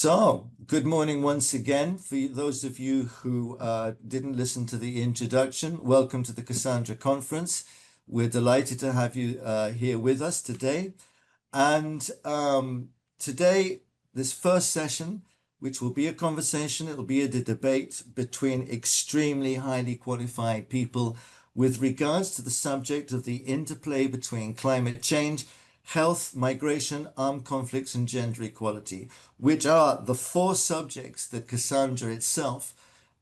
So, good morning once again. For those of you who didn't listen to the introduction, welcome to the Cassandra Conference. We're delighted to have you here with us today. And today, this first session, which will be a conversation, it'll be a debate between extremely highly qualified people with regards to the subject of the interplay between climate change, health, migration, armed conflicts, and gender equality, which are the four subjects that Cassandra itself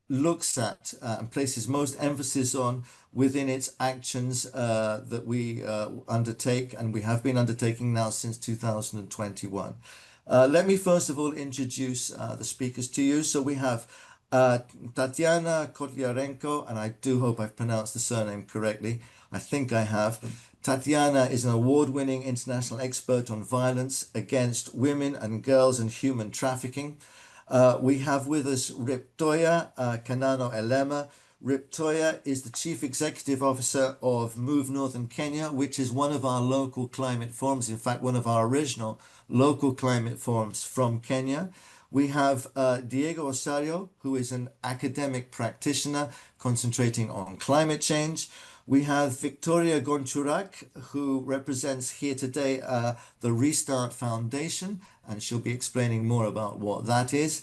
looks at and places most emphasis on within its actions that we undertake, and we have been undertaking now since 2021. Let me first of all introduce the speakers to you. So we have Tatiana Kotliarenko, and I do hope I've pronounced the surname correctly. I think I have. Tatiana is an award-winning international expert on violence against women and girls and human trafficking. We have with us Riptoya Kanano Elema. Riptoya is the Chief Executive Officer of Move Northern Kenya, which is one of our local climate forums, in fact, one of our original local climate forums from Kenya. We have Diego Osario, who is an academic practitioner concentrating on climate change. We have Victoria Gonchurak, who represents here today the Restart Foundation, and she'll be explaining more about what that is.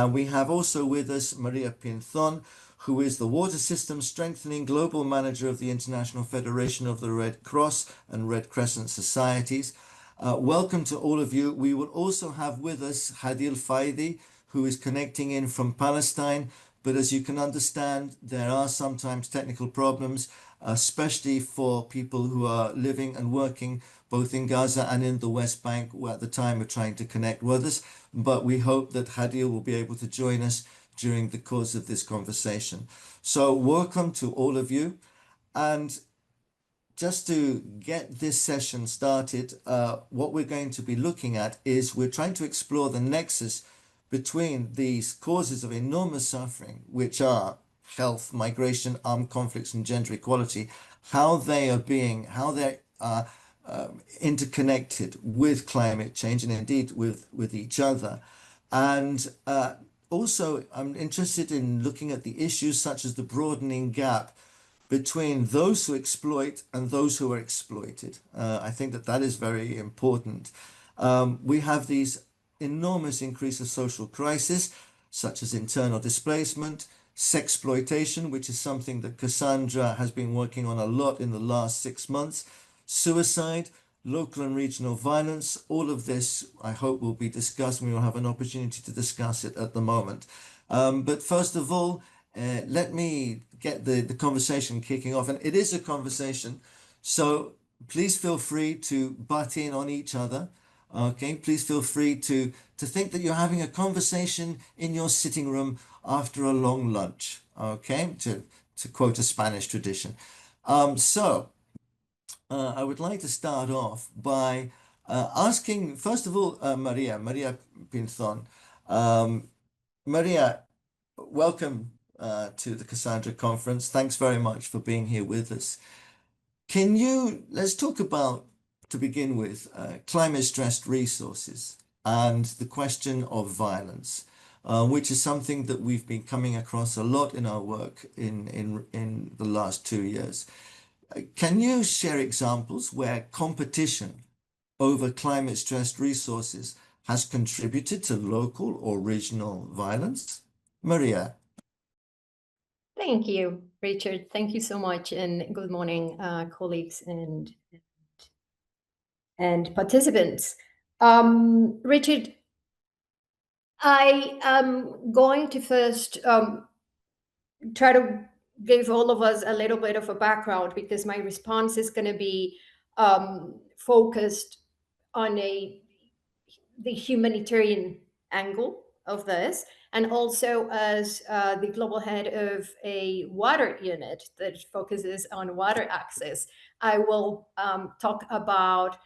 We have also with us Maria Pinthon, who is the Water System Strengthening Global Manager of the International Federation of the Red Cross and Red Crescent Societies. Welcome to all of you. We will also have with us Hadil Faidi, who is connecting in from Palestine. But as you can understand, there are sometimes technical problems, especially for people who are living and working both in Gaza and in the West Bank, who at the time are trying to connect with us. But we hope that Hadil will be able to join us during the course of this conversation. So welcome to all of you. And just to get this session started, what we're going to be looking at is we're trying to explore the nexus between these causes of enormous suffering, which are health, migration, armed conflicts, and gender equality, how they're interconnected with climate change and indeed with each other. And also, I'm interested in looking at the issues such as the broadening gap between those who exploit and those who are exploited. I think that is very important. We have these enormous increase of social crisis, such as internal displacement, sexploitation, which is something that Cassandra has been working on a lot in the last 6 months, suicide, local and regional violence. All of this, I hope, will be discussed. We will have an opportunity to discuss it at the moment. But first of all, let me get the conversation kicking off. And it is a conversation, so please feel free to butt in on each other. Okay, please feel free to think that you're having a conversation in your sitting room after a long lunch. Okay, to quote a Spanish tradition. I would like to start off by asking, first of all, Maria Pinthon. Maria, welcome to the Cassandra Conference. Thanks very much for being here with us. Let's talk about, to begin with, climate-stressed resources and the question of violence, which is something that we've been coming across a lot in our work in the last 2 years. Can you share examples where competition over climate-stressed resources has contributed to local or regional violence? Maria. Thank you, Richard. Thank you so much, and good morning, colleagues and participants. Richard, I am going to first try to give all of us a little bit of a background, because my response is going to be focused on the humanitarian angle of this, and also as the global head of a water unit that focuses on water access, I will talk about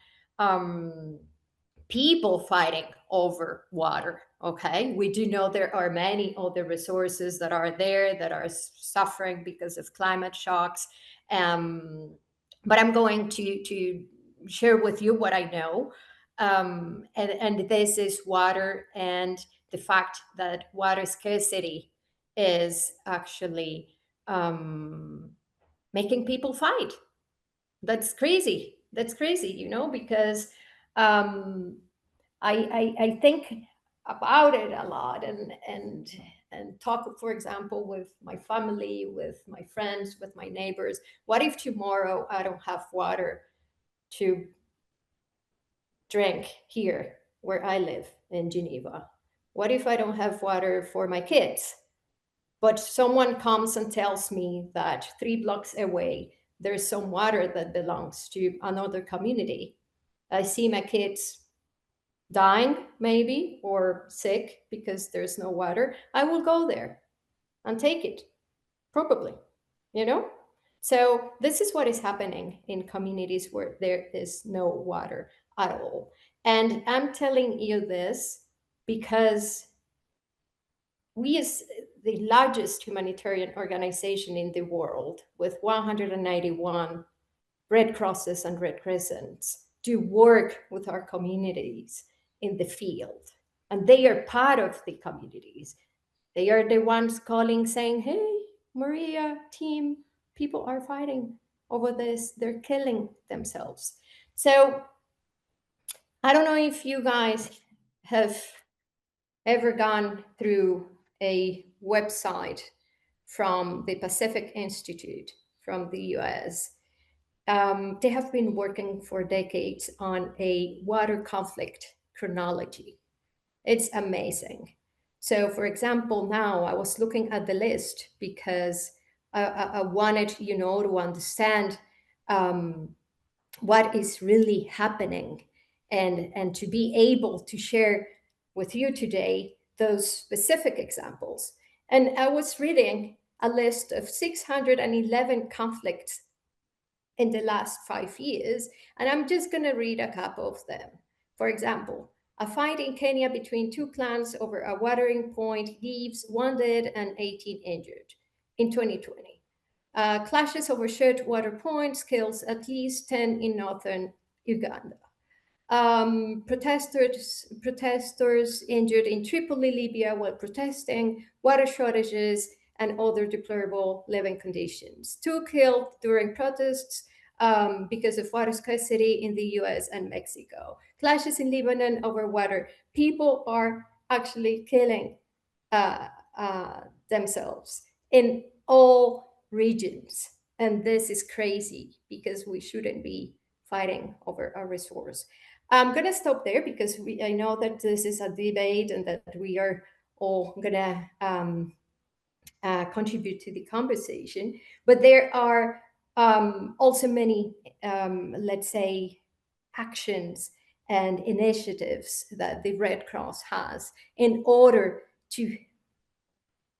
people fighting over water. Okay, we do know there are many other resources that are there that are suffering because of climate shocks, but I'm going to share with you what I know, and this is water and the fact that water scarcity is actually making people fight. That's crazy. That's crazy, you know, because I think about it a lot, and talk, for example, with my family, with my friends, with my neighbors. What if tomorrow I don't have water to drink here where I live in Geneva? What if I don't have water for my kids? But someone comes and tells me that 3 blocks away there's some water that belongs to another community. I see my kids dying, maybe, or sick because there's no water. I will go there and take it, probably, you know? So this is what is happening in communities where there is no water at all. And I'm telling you this because we, as the largest humanitarian organization in the world, with 191 Red Crosses and Red Crescents, do work with our communities in the field. And they are part of the communities. They are the ones calling, saying, hey, Maria, team, people are fighting over this. They're killing themselves. So I don't know if you guys have ever gone through a website from the Pacific Institute from the US. They have been working for decades on a water conflict chronology. It's amazing. So, for example, now I was looking at the list because I wanted, you know, to understand what is really happening, and to be able to share with you today those specific examples. And I was reading a list of 611 conflicts in the last 5 years, and I'm just going to read a couple of them. For example, a fight in Kenya between two clans over a watering point leaves 1 dead and 18 injured in 2020. Clashes over shared water points kills at least 10 in northern Uganda. Protesters injured in Tripoli, Libya, while protesting water shortages and other deplorable living conditions. 2 killed during protests because of water scarcity in the US and Mexico. Clashes in Lebanon over water. People are actually killing themselves in all regions. And this is crazy because we shouldn't be fighting over a resource. I'm going to stop there because I know that this is a debate and that we are all going to contribute to the conversation. But there are also many, let's say, actions and initiatives that the Red Cross has in order to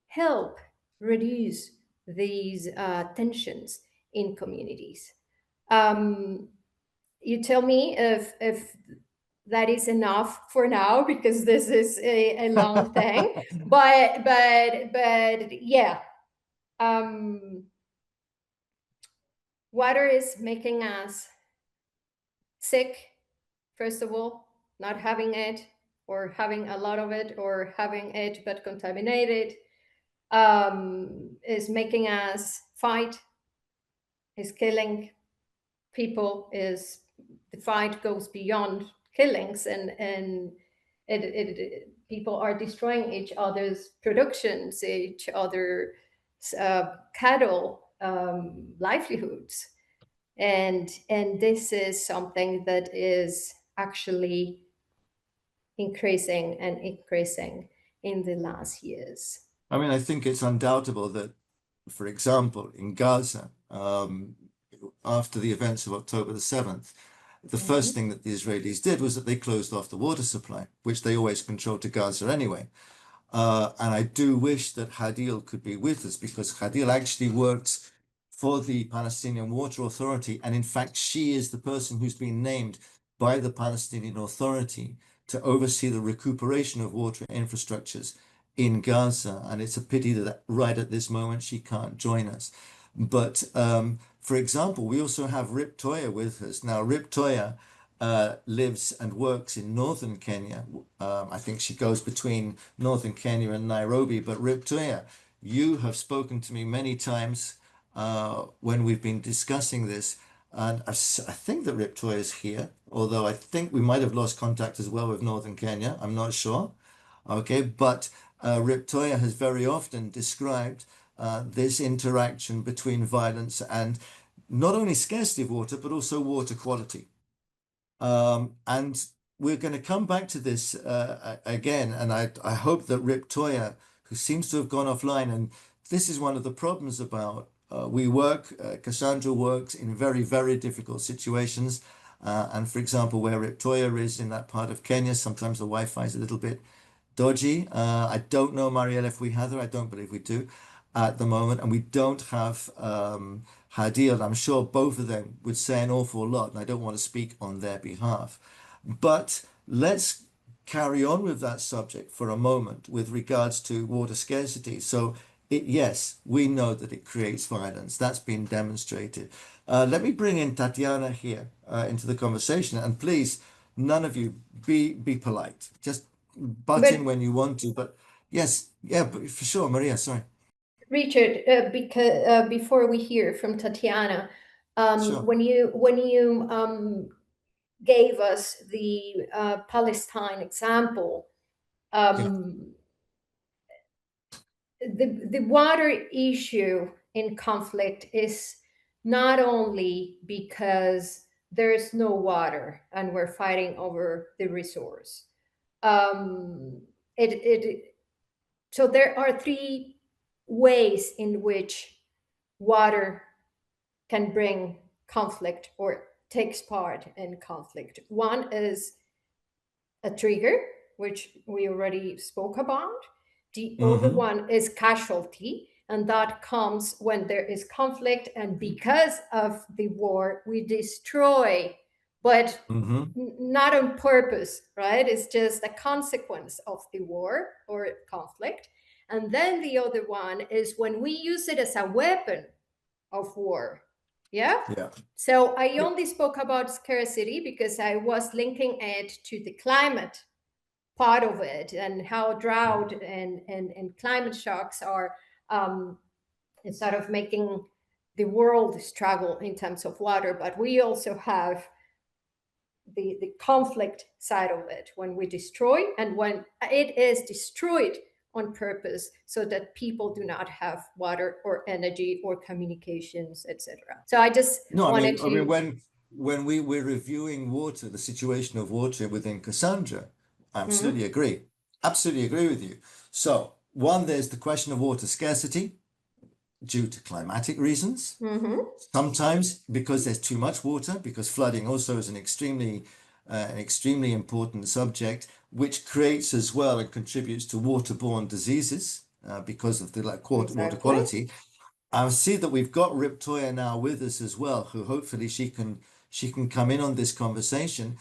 help reduce these tensions in communities. You tell me if that is enough for now, because this is a long thing. but yeah, water is making us sick. First of all, not having it, or having a lot of it, or having it but contaminated, is making us fight, is killing people, is the fight goes beyond killings, and people are destroying each other's productions, each other's cattle livelihoods, and this is something that is actually increasing and increasing in the last years. I mean, I think it's undoubtable that, for example, in Gaza, after the events of October the 7th, the first thing that the Israelis did was that they closed off the water supply, which they always controlled to Gaza anyway. And I do wish that Hadil could be with us, because Hadil actually works for the Palestinian Water Authority. And in fact, she is the person who's been named by the Palestinian Authority to oversee the recuperation of water infrastructures in Gaza. And it's a pity that right at this moment she can't join us. But for example, we also have Rip Toya with us. Now, Rip Toya lives and works in northern Kenya. I think she goes between northern Kenya and Nairobi. But Riptoya, you have spoken to me many times when we've been discussing this. And I think that Riptoya is here, although I think we might have lost contact as well with northern Kenya. I'm not sure. Okay, but Riptoya has very often described this interaction between violence and not only scarcity of water, but also water quality. And we're going to come back to this again. And I hope that Rip Toya, who seems to have gone offline, and this is one of the problems about Cassandra works in very, very difficult situations. And for example, where Rip Toya is in that part of Kenya, sometimes the Wi-Fi is a little bit dodgy. I don't know, Marielle, if we have her. I don't believe we do at the moment. And we don't have Hadil. I'm sure both of them would say an awful lot, and I don't want to speak on their behalf. But let's carry on with that subject for a moment with regards to water scarcity. So yes, we know that it creates violence. That's been demonstrated. Let me bring in Tatiana here into the conversation. And please, none of you be polite. Just butt But in when you want to. But yes, yeah, but for sure, Maria, sorry. Richard, because before we hear from Tatiana, Sure. when you gave us the Palestine example, Yeah. the water issue in conflict is not only because there's no water and we're fighting over the resource. Um, so there are three ways in which water can bring conflict or takes part in conflict. One is a trigger, which we already spoke about. The other Mm-hmm. one is casualty, and that comes when there is conflict, and because of the war, we destroy, but Mm-hmm. not on purpose, right? It's just a consequence of the war or conflict. And then the other one is when we use it as a weapon of war. Yeah. Yeah. So I Yeah. only spoke about scarcity because I was linking it to the climate part of it and how drought and climate shocks are sort of making the world struggle in terms of water. But we also have the conflict side of it when we destroy and when it is destroyed on purpose so that people do not have water or energy or communications, etc. So I just No, wanted I mean to. when we're reviewing water, the situation of water within Cassandra, I absolutely Mhm, agree. Absolutely agree with you. So, one, there's the question of water scarcity due to climatic reasons. mhm, Sometimes because there's too much water, because flooding also is an extremely important subject, which creates as well and contributes to waterborne diseases because of the water exactly. quality. I see that we've got Riptoya now with us as well, who hopefully she can come in on this conversation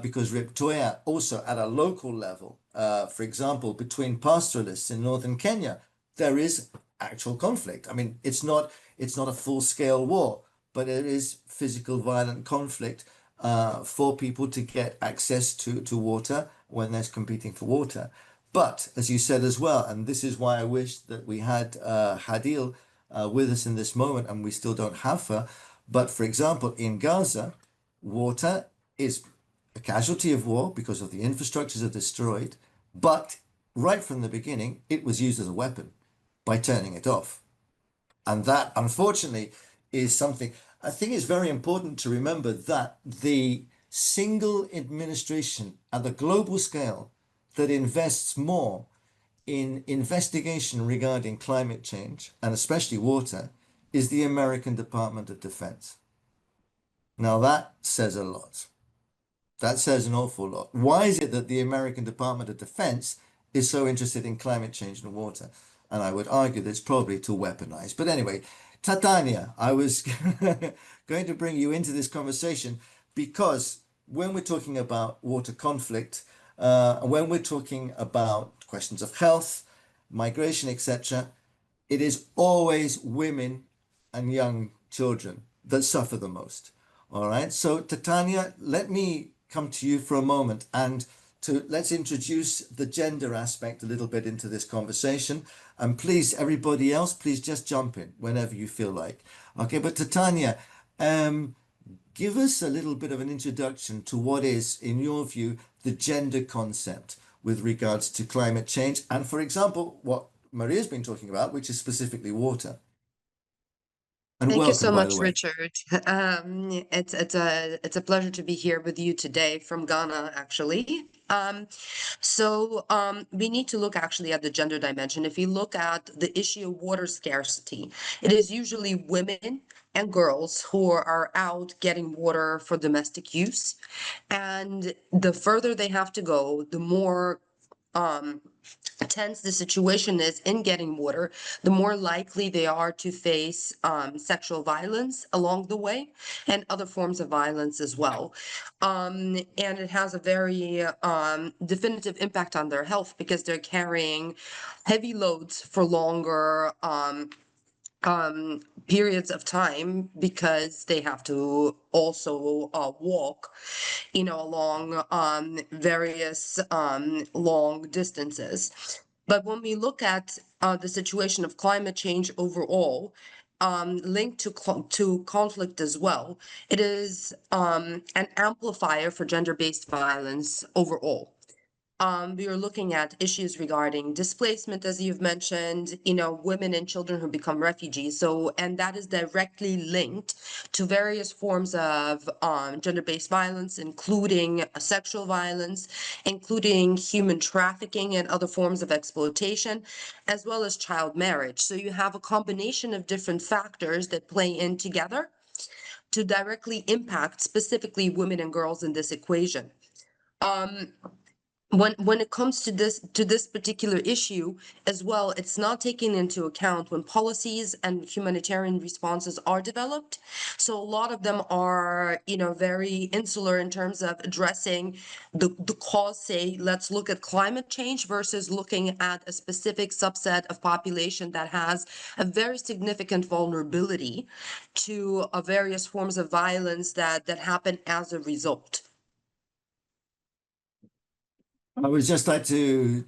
because Riptoya also at a local level, for example, between pastoralists in northern Kenya, there is actual conflict. I mean, it's not a full scale war, but it is physical violent conflict for people to get access to water when there's competing for water. But as you said as well, and this is why I wish that we had Hadil with us in this moment, and we still don't have her. But for example, in Gaza, water is a casualty of war because of the infrastructures are destroyed. But right from the beginning, it was used as a weapon by turning it off. And that, unfortunately, is something I think it's very important to remember that the single administration at the global scale that invests more in investigation regarding climate change and especially water is the American Department of Defense. Now that says a lot. That says an awful lot. Why is it that the American Department of Defense is so interested in climate change and water? And I would argue that it's probably to weaponize. But anyway, Tatania, I was going to bring you into this conversation because when we're talking about water conflict, when we're talking about questions of health, migration, etc., it is always women and young children that suffer the most. All right. So, Titania, let me come to you for a moment and let's introduce the gender aspect a little bit into this conversation. And please, everybody else, please just jump in whenever you feel like. Okay, but Titania, give us a little bit of an introduction to what is, in your view, the gender concept with regards to climate change, and for example, what Maria's been talking about, which is specifically water. And Thank you welcome, so by the much, way. Richard. It's a pleasure to be here with you today from Ghana, actually. We need to look actually at the gender dimension. If you look at the issue of water scarcity, it is usually women and girls who are out getting water for domestic use, and the further they have to go, the more tense the situation is in getting water, the more likely they are to face sexual violence along the way and other forms of violence as well. And it has a very definitive impact on their health because they're carrying heavy loads for longer periods of time because they have to also walk, along various long distances. But when we look at the situation of climate change overall, linked to conflict as well, it is an amplifier for gender-based violence overall. We are looking at issues regarding displacement, as you've mentioned, women and children who become refugees. And that is directly linked to various forms of gender-based violence, including sexual violence, including human trafficking and other forms of exploitation, as well as child marriage. So you have a combination of different factors that play in together to directly impact specifically women and girls in this equation. When it comes to this particular issue as well, it's not taken into account when policies and humanitarian responses are developed. So a lot of them are, very insular in terms of addressing the cause, say, let's look at climate change versus looking at a specific subset of population that has a very significant vulnerability to various forms of violence that happen as a result. I would just like to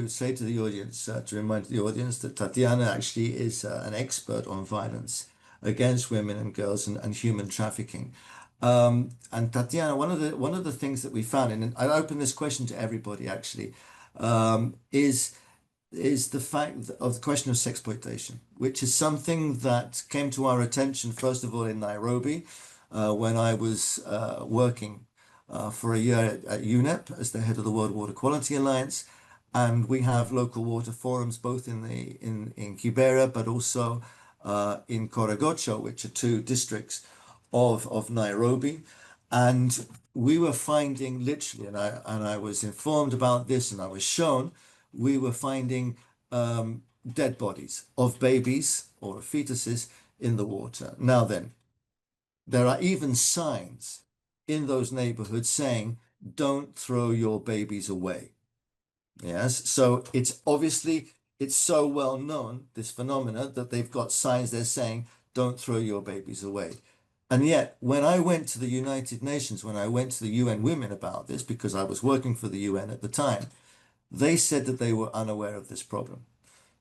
say to the audience, to remind the audience that Tatiana actually is an expert on violence against women and girls and human trafficking. And Tatiana, one of the things that we found, and I open this question to everybody actually, is the fact of the question of sexploitation, which is something that came to our attention first of all in Nairobi, when I was working for a year at UNEP as the head of the World Water Quality Alliance, and we have local water forums both in Kibera but also in Korogocho, which are two districts of Nairobi, and we were finding literally, and I was informed about this, and I was shown, we were finding dead bodies of babies or fetuses in the water. Now then, there are even signs in those neighborhoods saying, don't throw your babies away. Yes, so it's so well known, this phenomena, that they've got signs they're saying, don't throw your babies away. And yet, when I went to the United Nations, when I went to the UN Women about this, because I was working for the UN at the time, they said that they were unaware of this problem.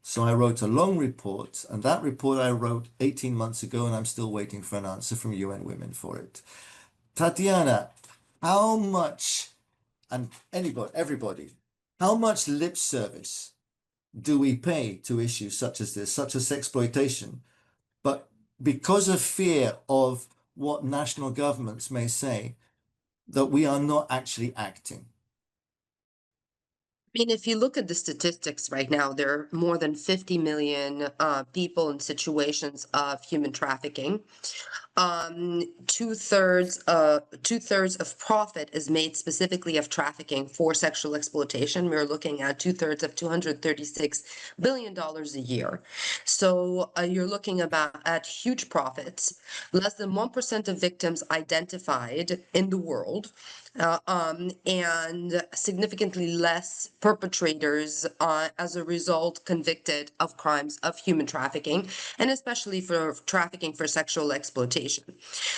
So I wrote a long report, and that report I wrote 18 months ago, and I'm still waiting for an answer from UN Women for it. Tatiana, how much, and everybody, how much lip service do we pay to issues such as this, such as sexploitation, but because of fear of what national governments may say, that we are not actually acting? I mean, if you look at the statistics right now, there are more than 50 million people in situations of human trafficking. Two-thirds of profit is made specifically of trafficking for sexual exploitation. We're looking at two-thirds of $236 billion a year. So you're looking at huge profits. Less than 1% of victims identified in the world and significantly less perpetrators as a result convicted of crimes of human trafficking, and especially for trafficking for sexual exploitation.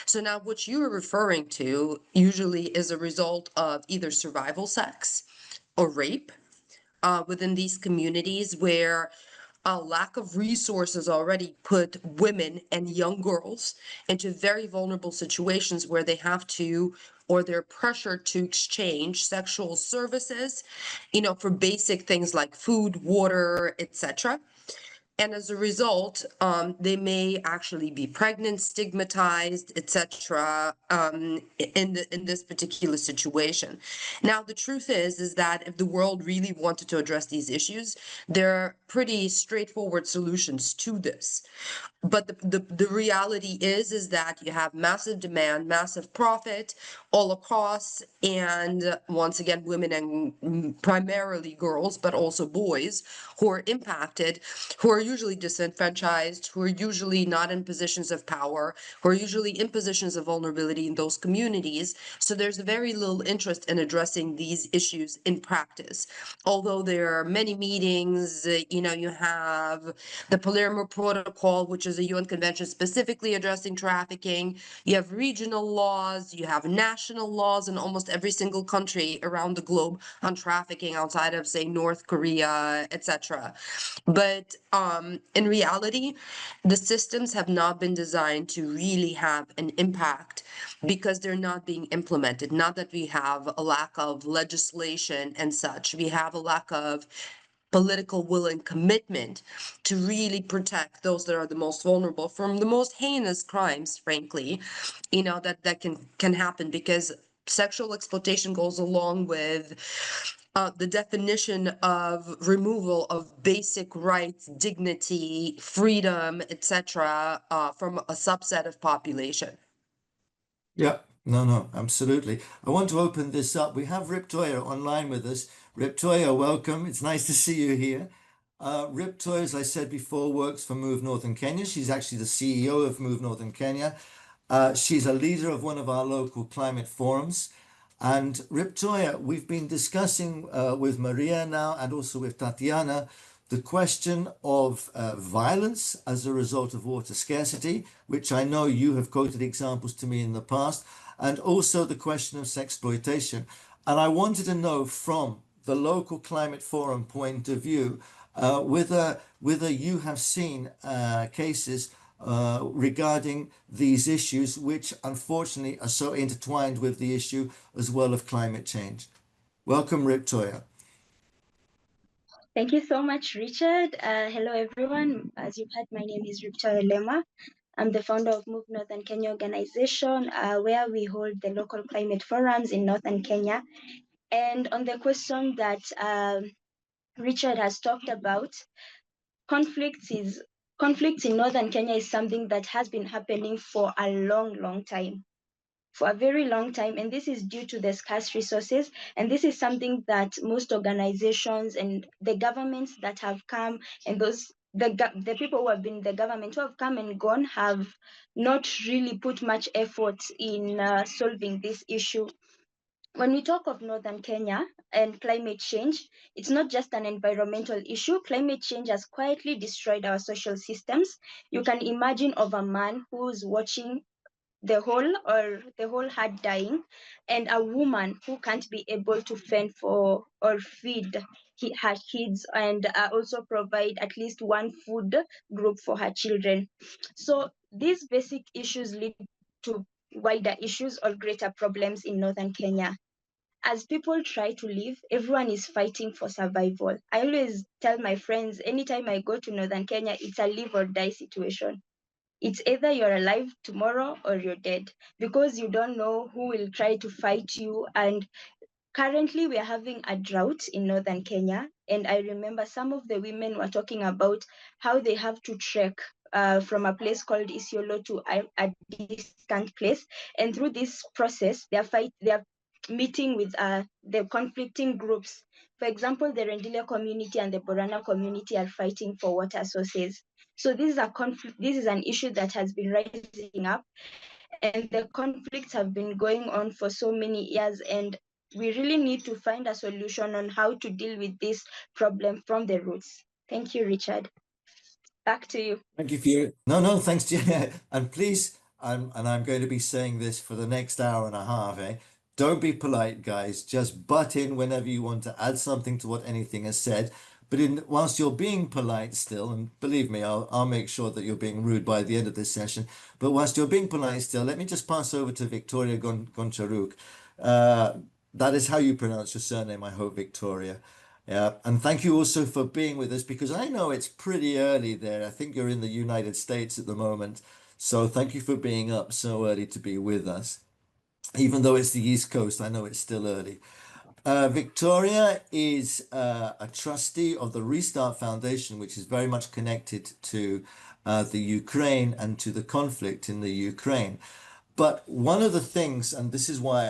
So now what you are referring to usually is a result of either survival sex or rape within these communities, where a lack of resources already put women and young girls into very vulnerable situations where they have to, or they're pressured to exchange sexual services, for basic things like food, water, etc. And as a result, they may actually be pregnant, stigmatized, etc. In this particular situation. Now, the truth is that if the world really wanted to address these issues, there are pretty straightforward solutions to this. But the reality is that you have massive demand, massive profit all across, and once again, women and primarily girls, but also boys who are impacted, who are usually disenfranchised, who are usually not in positions of power, who are usually in positions of vulnerability in those communities. So there's very little interest in addressing these issues in practice. Although there are many meetings, you have the Palermo Protocol, which is a UN convention specifically addressing trafficking. You have regional laws, you have national laws in almost every single country around the globe on trafficking outside of, say, North Korea, etc. But in reality, the systems have not been designed to really have an impact because they're not being implemented. Not that we have a lack of legislation and such. We have a lack of political will and commitment to really protect those that are the most vulnerable from the most heinous crimes, frankly, that can happen, because sexual exploitation goes along with the definition of removal of basic rights, dignity, freedom, etc., from a subset of population. Yeah, no, absolutely. I want to open this up. We have Riptoya online with us. Riptoya, welcome. It's nice to see you here. Riptoya, as I said before, works for Move Northern Kenya. She's actually the CEO of Move Northern Kenya. She's a leader of one of our local climate forums. And Riptoya, we've been discussing with Maria now and also with Tatiana the question of violence as a result of water scarcity, which I know you have quoted examples to me in the past, and also the question of sexploitation. And I wanted to know from the local climate forum point of view, whether you have seen cases regarding these issues, which unfortunately are so intertwined with the issue as well of climate change. Welcome, Riptoya. Thank you so much, Richard. Hello, everyone. As you've heard, my name is Riptoya Lema. I'm the founder of Move Northern Kenya organization, where we hold the local climate forums in Northern Kenya. And on the question that Richard has talked about, conflicts in Northern Kenya is something that has been happening for a long time. For a very long time, and this is due to the scarce resources. And this is something that most organizations and the governments that have come, and the people who have been the government who have come and gone, have not really put much effort in solving this issue. When we talk of Northern Kenya and climate change, it's not just an environmental issue. Climate change has quietly destroyed our social systems. You can imagine of a man who's watching the whole herd dying, and a woman who can't be able to fend for or feed her kids, and also provide at least one food group for her children. So these basic issues lead to wider issues or greater problems in Northern Kenya. As people try to live, everyone is fighting for survival. I always tell my friends, anytime I go to Northern Kenya, it's a live or die situation. It's either you're alive tomorrow or you're dead, because you don't know who will try to fight you. And currently we are having a drought in Northern Kenya. And I remember some of the women were talking about how they have to trek from a place called Isiolo to a distant place. And through this process, they are meeting with the conflicting groups. For example, the Rendile community and the Borana community are fighting for water sources. So this is a conflict. This is an issue that has been rising up, and the conflicts have been going on for so many years, and we really need to find a solution on how to deal with this problem from the roots. Thank you, Richard. Back to you. Thank you for your, no, thanks, Jen. And please, I'm going to be saying this for the next hour and a half, eh? Don't be polite, guys. Just butt in whenever you want to add something to what anything has said. But whilst you're being polite still, and believe me, I'll make sure that you're being rude by the end of this session. But whilst you're being polite still, let me just pass over to Victoria Goncharuk. That is how you pronounce your surname, I hope, Victoria. Yeah, and thank you also for being with us, because I know it's pretty early there. I think you're in the United States at the moment. So thank you for being up so early to be with us. Even though it's the East Coast, I know it's still early. Victoria is a trustee of the Restart Foundation, which is very much connected to the Ukraine and to the conflict in the Ukraine. But one of the things, and this is why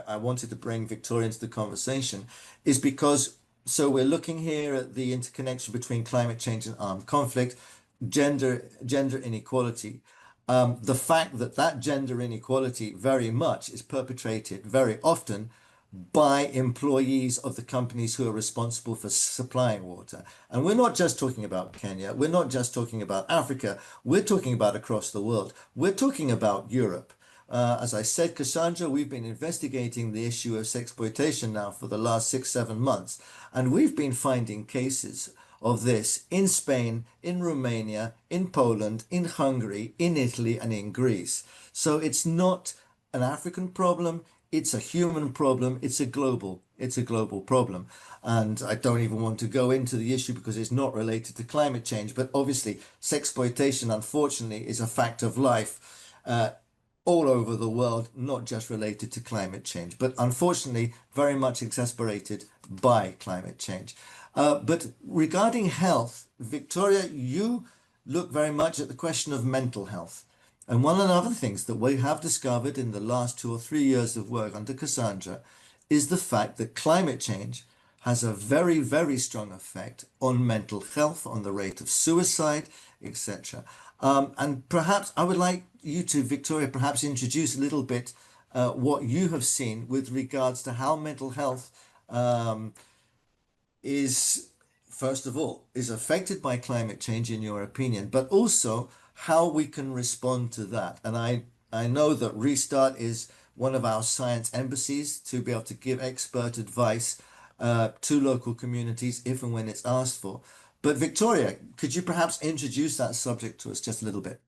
I wanted to bring Victoria into the conversation, is because so we're looking here at the interconnection between climate change and armed conflict, gender inequality. The fact that that gender inequality very much is perpetrated very often by employees of the companies who are responsible for supplying water. And we're not just talking about Kenya, we're not just talking about Africa, we're talking about across the world. We're talking about Europe. As I said, Cassandra, we've been investigating the issue of sexploitation now for the last 6-7 months, and we've been finding cases of this in Spain, in Romania, in Poland, in Hungary, in Italy, and in Greece. So it's not an African problem, it's a human problem, it's a global problem. And I don't even want to go into the issue because it's not related to climate change, but obviously sexploitation, unfortunately, is a fact of life all over the world, not just related to climate change, but unfortunately very much exacerbated by climate change. But regarding health, Victoria, you look very much at the question of mental health. And one of the other things that we have discovered in the last 2 or 3 years of work under Cassandra is the fact that climate change has a very, very strong effect on mental health, on the rate of suicide, etc. And perhaps I would like you to, Victoria, perhaps introduce a little bit what you have seen with regards to how mental health is, first of all, is affected by climate change, in your opinion, but also how we can respond to that. And I know that Restart is one of our science embassies to be able to give expert advice to local communities if and when it's asked for. But Victoria, could you perhaps introduce that subject to us just a little bit?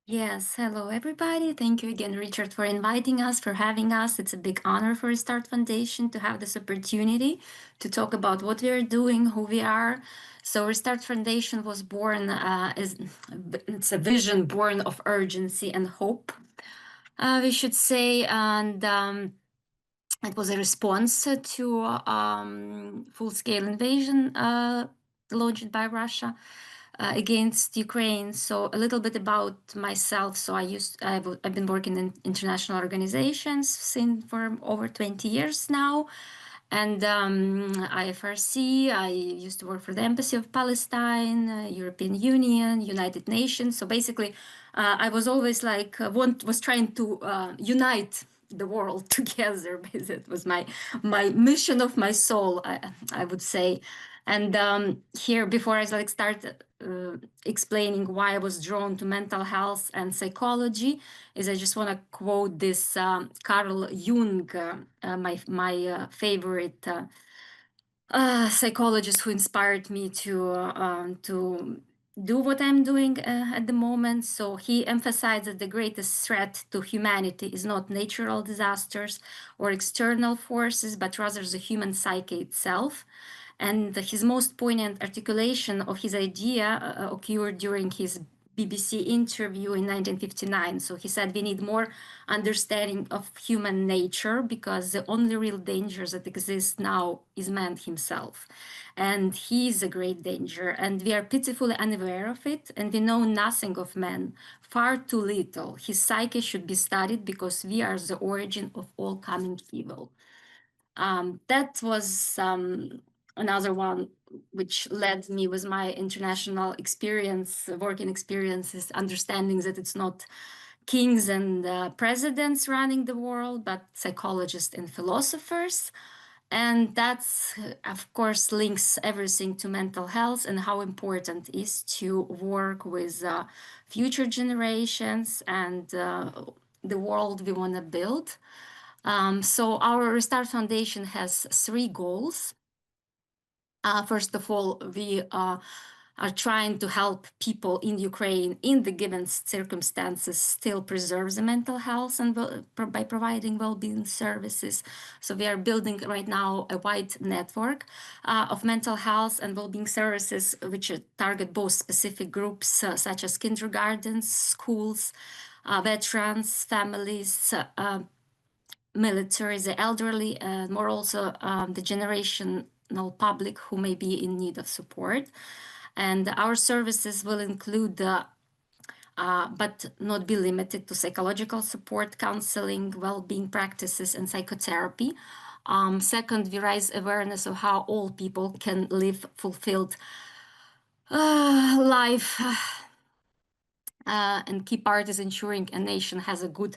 Yes, hello everybody. Thank you again, Richard, for inviting us, for having us. It's a big honor for Restart Foundation to have this opportunity to talk about what we are doing, who we are. So Restart Foundation was born it's a vision born of urgency and hope, we should say, and it was a response to full-scale invasion launched by Russia against Ukraine. So a little bit about myself. So I've been working in international organizations for over 20 years now. And IFRC, I used to work for the Embassy of Palestine, European Union, United Nations. So basically, I was always like, was trying to unite the world together. It was my mission of my soul, I would say. And here, before I start explaining why I was drawn to mental health and psychology, is I just want to quote this Carl Jung, my favorite psychologist who inspired me to do what I'm doing at the moment. So he emphasized that the greatest threat to humanity is not natural disasters or external forces, but rather the human psyche itself. And his most poignant articulation of his idea occurred during his BBC interview in 1959. So he said, we need more understanding of human nature because the only real danger that exists now is man himself. And he is a great danger, and we are pitifully unaware of it, and we know nothing of man, far too little. His psyche should be studied because we are the origin of all coming evil. That was another one which led me with my international experience, working experiences, understanding that it's not kings and presidents running the world, but psychologists and philosophers. And that's, of course, links everything to mental health and how important it is to work with future generations and the world we want to build. So our Restart Foundation has 3 goals. First of all, we are trying to help people in Ukraine in the given circumstances still preserve the mental health and by providing well-being services. So we are building right now a wide network of mental health and well-being services which target both specific groups such as kindergartens, schools, veterans, families, military, the elderly, and more also the generational public who may be in need of support. And our services will include, but not be limited to psychological support, counseling, well-being practices, and psychotherapy. Second, we raise awareness of how all people can live fulfilled life. And key part is ensuring a nation has a good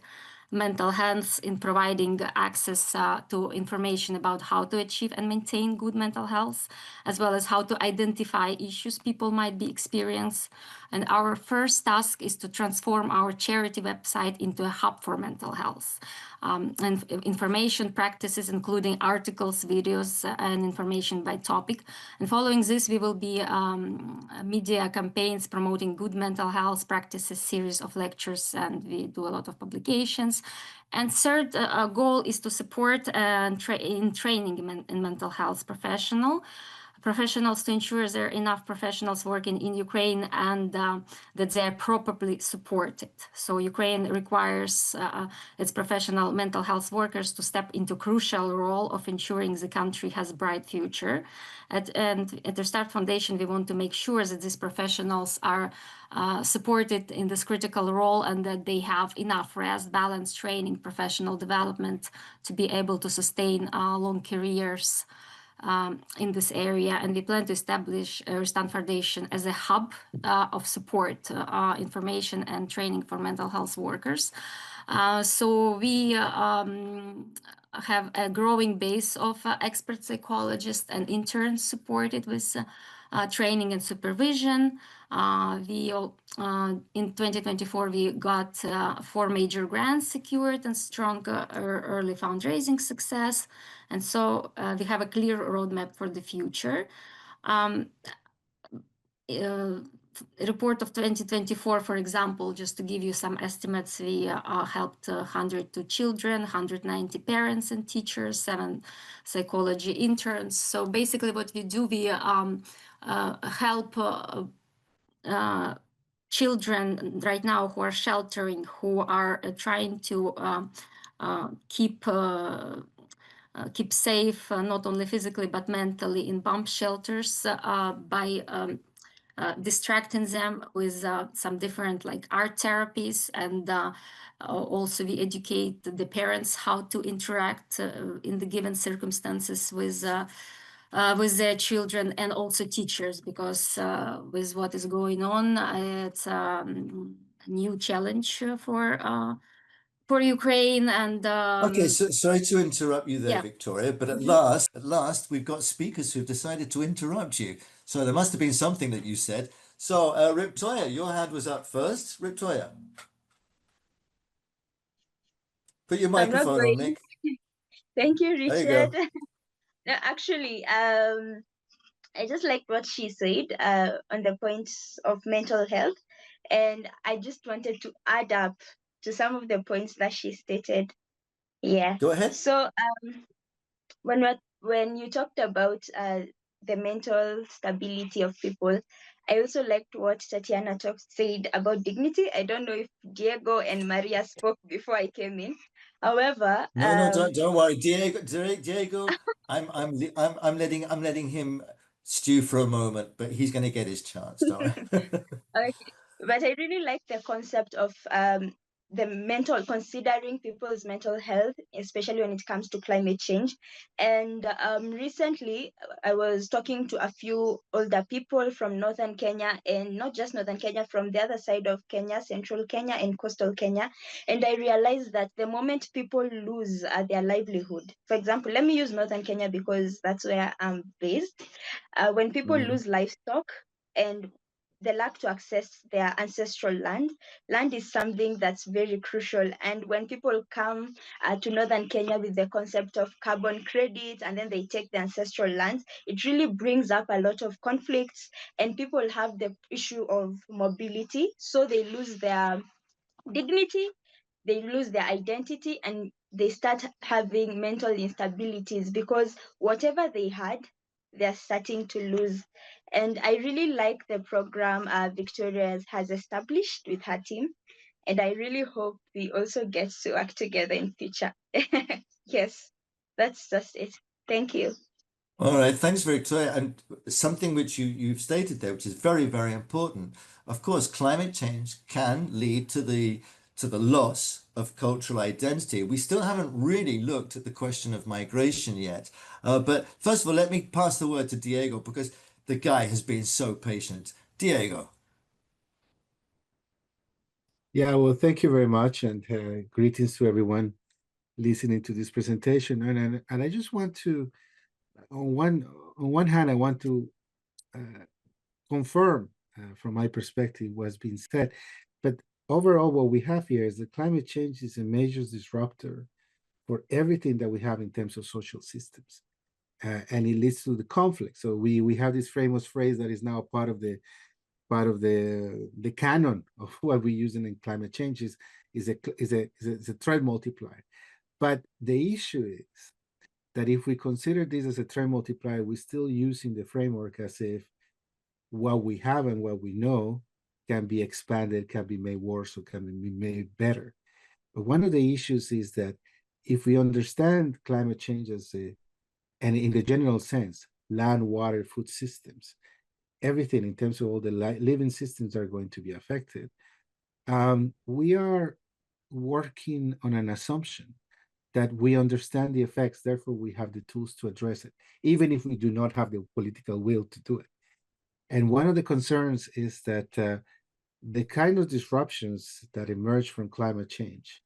mental health in providing access to information about how to achieve and maintain good mental health, as well as how to identify issues people might be experiencing. And our first task is to transform our charity website into a hub for mental health. And information practices, including articles, videos, and information by topic. And following this, we will be media campaigns promoting good mental health practices, series of lectures, and we do a lot of publications. And third goal is to support in training in mental health professionals to ensure there are enough professionals working in Ukraine and that they are properly supported. So Ukraine requires its professional mental health workers to step into crucial role of ensuring the country has a bright future. And at the Restart Foundation, we want to make sure that these professionals are supported in this critical role and that they have enough rest, balance, training, professional development to be able to sustain long careers in this area. And we plan to establish Restart Foundation as a hub of support, information and training for mental health workers. So we have a growing base of expert psychologists and interns supported with training and supervision. In 2024, we got 4 major grants secured and strong early fundraising success. And so we have a clear roadmap for the future. Report of 2024, for example, just to give you some estimates, we helped 102 children, 190 parents and teachers, 7 psychology interns. So basically what we do, we help children right now who are sheltering, who are trying to keep safe, not only physically but mentally, in bomb shelters by distracting them with some different like art therapies, and also we educate the parents how to interact in the given circumstances with their children, and also teachers, because with what is going on, it's a new challenge for Ukraine. And Okay, so sorry to interrupt you there, yeah. Victoria, but Mhm. at last, we've got speakers who've decided to interrupt you. So there must have been something that you said. So, Victoria, your hand was up first. Victoria, put your I'm not microphone on, going. Nick. Thank you, There you Richard. go. No, actually, I just liked what she said on the points of mental health, and I just wanted to add up to some of the points that she stated. Yeah. Go ahead. So when you talked about the mental stability of people, I also liked what Tatiana said about dignity. I don't know if Diego and Maria spoke before I came in. However, No, don't worry, Diego. I'm letting him stew for a moment, but he's going to get his chance. Don't worry. okay, but I really like the concept of considering people's mental health, especially when it comes to climate change. And recently, I was talking to a few older people from northern Kenya, and not just northern Kenya, from the other side of Kenya, central Kenya and coastal Kenya. And I realized that the moment people lose their livelihood, for example, let me use northern Kenya because that's where I'm based. When people lose livestock and they lack to access their ancestral land is something that's very crucial. And when people come to northern Kenya with the concept of carbon credits and then they take the ancestral lands, it really brings up a lot of conflicts, and people have the issue of mobility, so they lose their dignity, they lose their identity, and they start having mental instabilities because whatever they had, they're starting to lose. And I really like the program Victoria has established with her team, and I really hope we also get to work together in future. Yes, that's just it. Thank you. All right, thanks, Victoria. And something which you've stated there, which is very, very important. Of course, climate change can lead to the loss of cultural identity. We still haven't really looked at the question of migration yet. But first of all, let me pass the word to Diego because the guy has been so patient. Diego. Yeah, well, thank you very much, and greetings to everyone listening to this presentation. And I just want to, on one hand, I want to confirm from my perspective what's been said, but overall, what we have here is that climate change is a major disruptor for everything that we have in terms of social systems, and it leads to the conflict. So we have this famous phrase that is now part of the canon of what we use in climate change is a threat multiplier. But the issue is that if we consider this as a threat multiplier, we're still using the framework as if what we have and what we know can be expanded, can be made worse, or can be made better. But one of the issues is that if we understand climate change and in the general sense, land, water, food systems, everything in terms of all the living systems are going to be affected. We are working on an assumption that we understand the effects, therefore we have the tools to address it, even if we do not have the political will to do it. And one of the concerns is that the kind of disruptions that emerge from climate change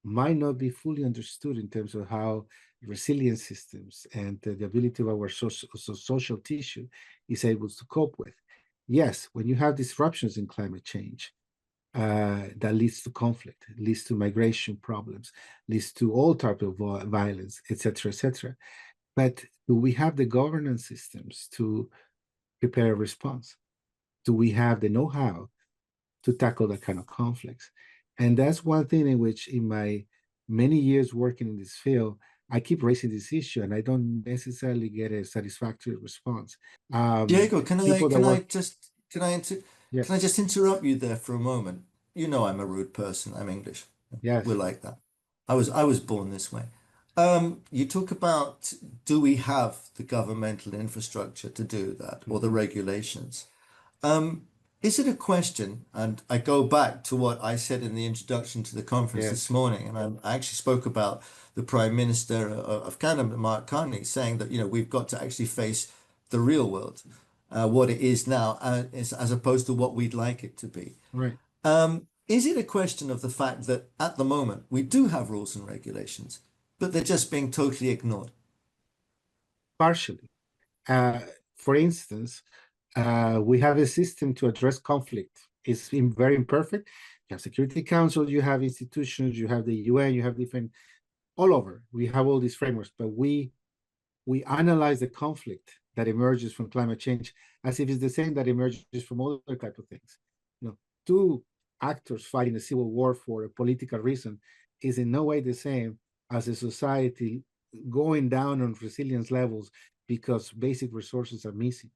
might not be fully understood in terms of how resilient systems and the ability of our social tissue is able to cope with. Yes, when you have disruptions in climate change, that leads to conflict, leads to migration problems, leads to all types of violence, etc., etc. But do we have the governance systems to prepare a response? Do we have the know-how to tackle that kind of conflicts? And that's one thing in which, in my many years working in this field, I keep raising this issue, and I don't necessarily get a satisfactory response. Diego, can I Yes. can I just interrupt you there for a moment? You know I'm a rude person. I'm English. Yes. We're like that. I was born this way. You talk about, do we have the governmental infrastructure to do that, or the regulations? Is it a question, and I go back to what I said in the introduction to the conference Yes. this morning, and I actually spoke about the Prime Minister of Canada, Mark Carney, saying that, we've got to actually face the real world, what it is now, as opposed to what we'd like it to be. Right. Is it a question of the fact that at the moment we do have rules and regulations, but they're just being totally ignored? Partially. For instance, we have a system to address conflict. It's very imperfect. You have Security Council, you have institutions, you have the UN, you have different, all over. We have all these frameworks, but we analyze the conflict that emerges from climate change as if it's the same that emerges from other type of things. Two actors fighting a civil war for a political reason is in no way the same as a society going down on resilience levels because basic resources are missing.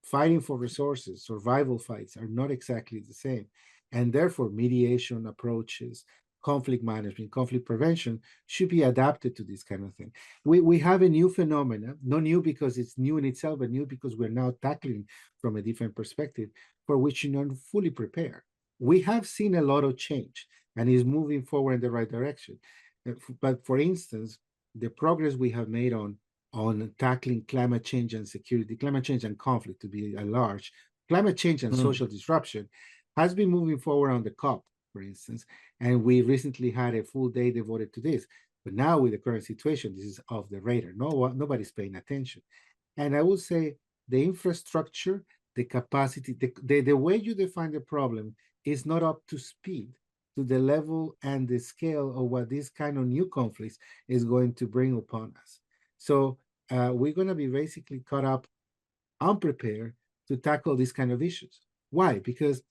Fighting for resources, survival fights are not exactly the same. And therefore, mediation approaches, conflict management, conflict prevention should be adapted to this kind of thing. We have a new phenomenon, not new because it's new in itself, but new because we're now tackling from a different perspective for which you're not fully prepared. We have seen a lot of change. and is moving forward in the right direction. But for instance, the progress we have made on tackling climate change and security, climate change and conflict to be at large, climate change and social disruption has been moving forward on the COP, for instance, and we recently had a full day devoted to this. But now with the current situation, this is off the radar. Nobody's paying attention. And I would say the infrastructure, the capacity, the way you define the problem is not up to speed to the level and the scale of what this kind of new conflicts is going to bring upon us. So we're going to be basically caught up unprepared to tackle these kind of issues. Why? Because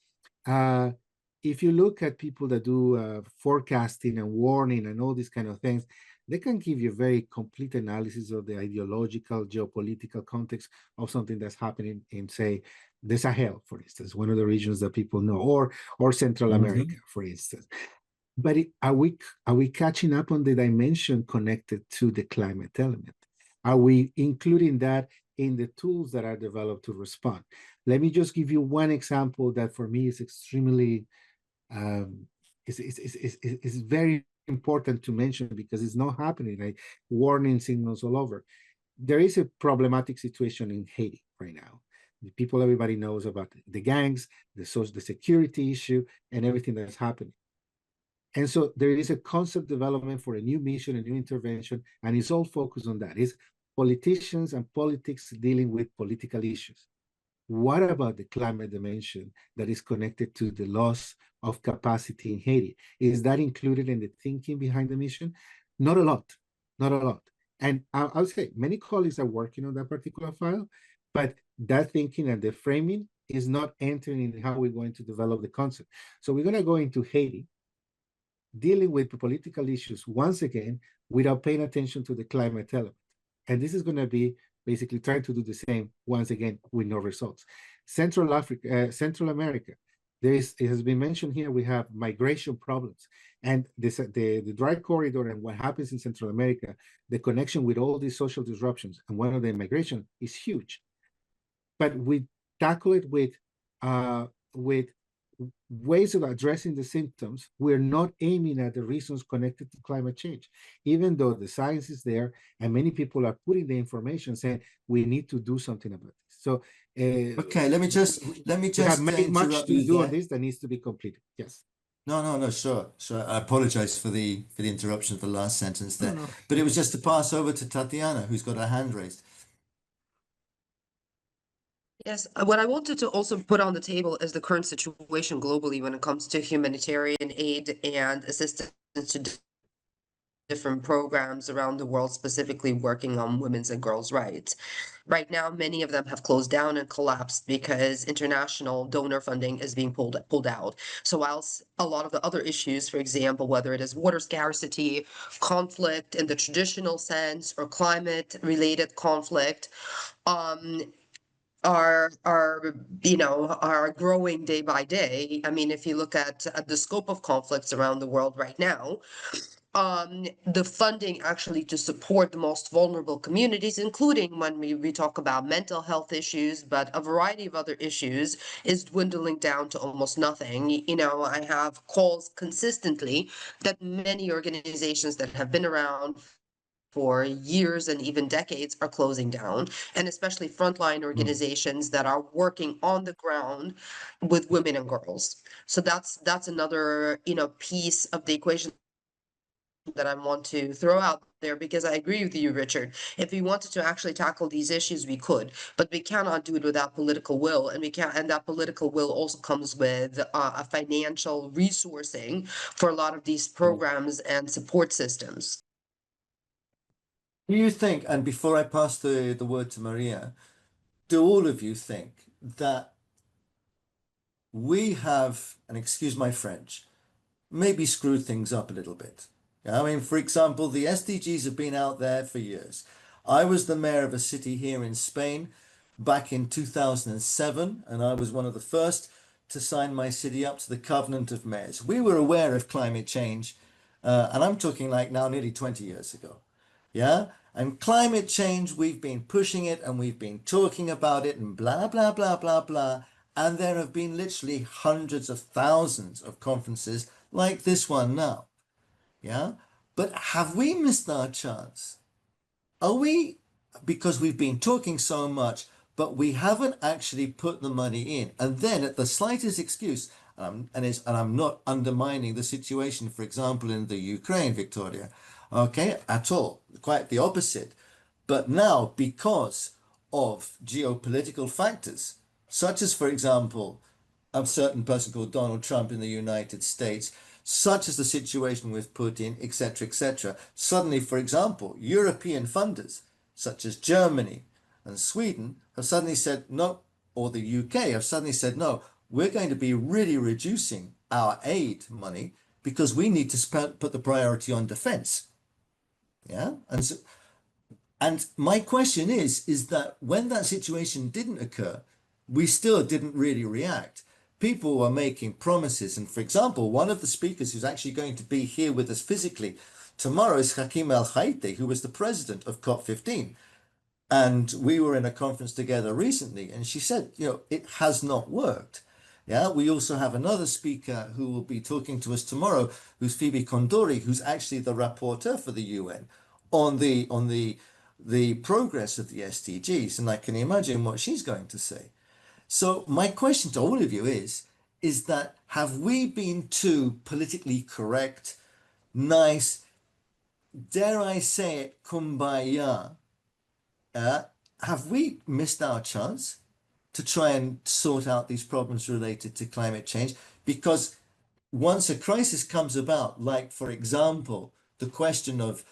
if you look at people that do forecasting and warning and all these kind of things, they can give you a very complete analysis of the ideological, geopolitical context of something that's happening in, say, the Sahel, for instance, one of the regions that people know, or Central America, for instance. But are we catching up on the dimension connected to the climate element? Are we including that in the tools that are developed to respond? Let me just give you one example that for me is extremely, is very important to mention because it's not happening, like warning signals all over. There is a problematic situation in Haiti right now. Everybody knows about the gangs, the security issue, and everything that's happening. And so there is a concept development for a new mission, a new intervention, and it's all focused on that. It's politicians and politics dealing with political issues. What about the climate dimension that is connected to the loss of capacity in Haiti? Is that included in the thinking behind the mission? Not a lot, not a lot. And I'll say many colleagues are working on that particular file, but that thinking and the framing is not entering in how we're going to develop the concept. So we're going to go into Haiti, dealing with political issues once again without paying attention to the climate element. And this is going to be basically trying to do the same once again with no results. Central America, it has been mentioned here, we have migration problems. And the dry corridor and what happens in Central America, the connection with all these social disruptions, and one of the migration is huge. But we tackle it with ways of addressing the symptoms. We're not aiming at the reasons connected to climate change, even though the science is there and many people are putting the information saying we need to do something about this. So okay, let me just we have much to do on this that needs to be completed. Yes. No, sure. I apologize for the interruption of the last sentence there. No. But it was just to pass over to Tatiana, who's got her hand raised. Yes, what I wanted to also put on the table is the current situation globally when it comes to humanitarian aid and assistance to different programs around the world, specifically working on women's and girls' rights. Right now, many of them have closed down and collapsed because international donor funding is being pulled out. So whilst a lot of the other issues, for example, whether it is water scarcity, conflict in the traditional sense, or climate-related conflict, are growing day by day. I mean, if you look at the scope of conflicts around the world right now, the funding actually to support the most vulnerable communities, including when we talk about mental health issues, but a variety of other issues, is dwindling down to almost nothing. You know, I have calls consistently that many organizations that have been around for years and even decades are closing down, and especially frontline organizations that are working on the ground with women and girls. So that's another, piece of the equation that I want to throw out there, because I agree with you, Richard. If we wanted to actually tackle these issues, we could, but we cannot do it without political will, and that political will also comes with a financial resourcing for a lot of these programs and support systems. Do you think, and before I pass the word to Maria, do all of you think that we have, and excuse my French, maybe screwed things up a little bit? I mean, for example, the SDGs have been out there for years. I was the mayor of a city here in Spain back in 2007, and I was one of the first to sign my city up to the Covenant of Mayors. We were aware of climate change, and I'm talking like now nearly 20 years ago. Yeah? And climate change, we've been pushing it and we've been talking about it and blah, blah, blah, blah, blah. And there have been literally hundreds of thousands of conferences like this one now. Yeah. But have we missed our chance? Are we, because we've been talking so much, but we haven't actually put the money in? And then at the slightest excuse, and I'm not undermining the situation, for example, in the Ukraine, Victoria, okay, at all, quite the opposite. But now, because of geopolitical factors, such as, for example, a certain person called Donald Trump in the United States, such as the situation with Putin, etc., etc. Suddenly, for example, European funders, such as Germany and Sweden, have suddenly said no, or the UK have suddenly said no, we're going to be really reducing our aid money because we need to put the priority on defense. Yeah, and my question is that when that situation didn't occur, we still didn't really react. People were making promises. And for example, one of the speakers who's actually going to be here with us physically tomorrow is Hakim El Haiti, who was the president of COP15. And we were in a conference together recently, and she said, it has not worked. Yeah, we also have another speaker who will be talking to us tomorrow, who's Phoebe Condori, who's actually the rapporteur for the UN on the progress of the SDGs, and I can imagine what she's going to say. So my question to all of you is that have we been too politically correct, nice, dare I say it, kumbaya? Have we missed our chance to try and sort out these problems related to climate change? Because once a crisis comes about, like, for example, the question of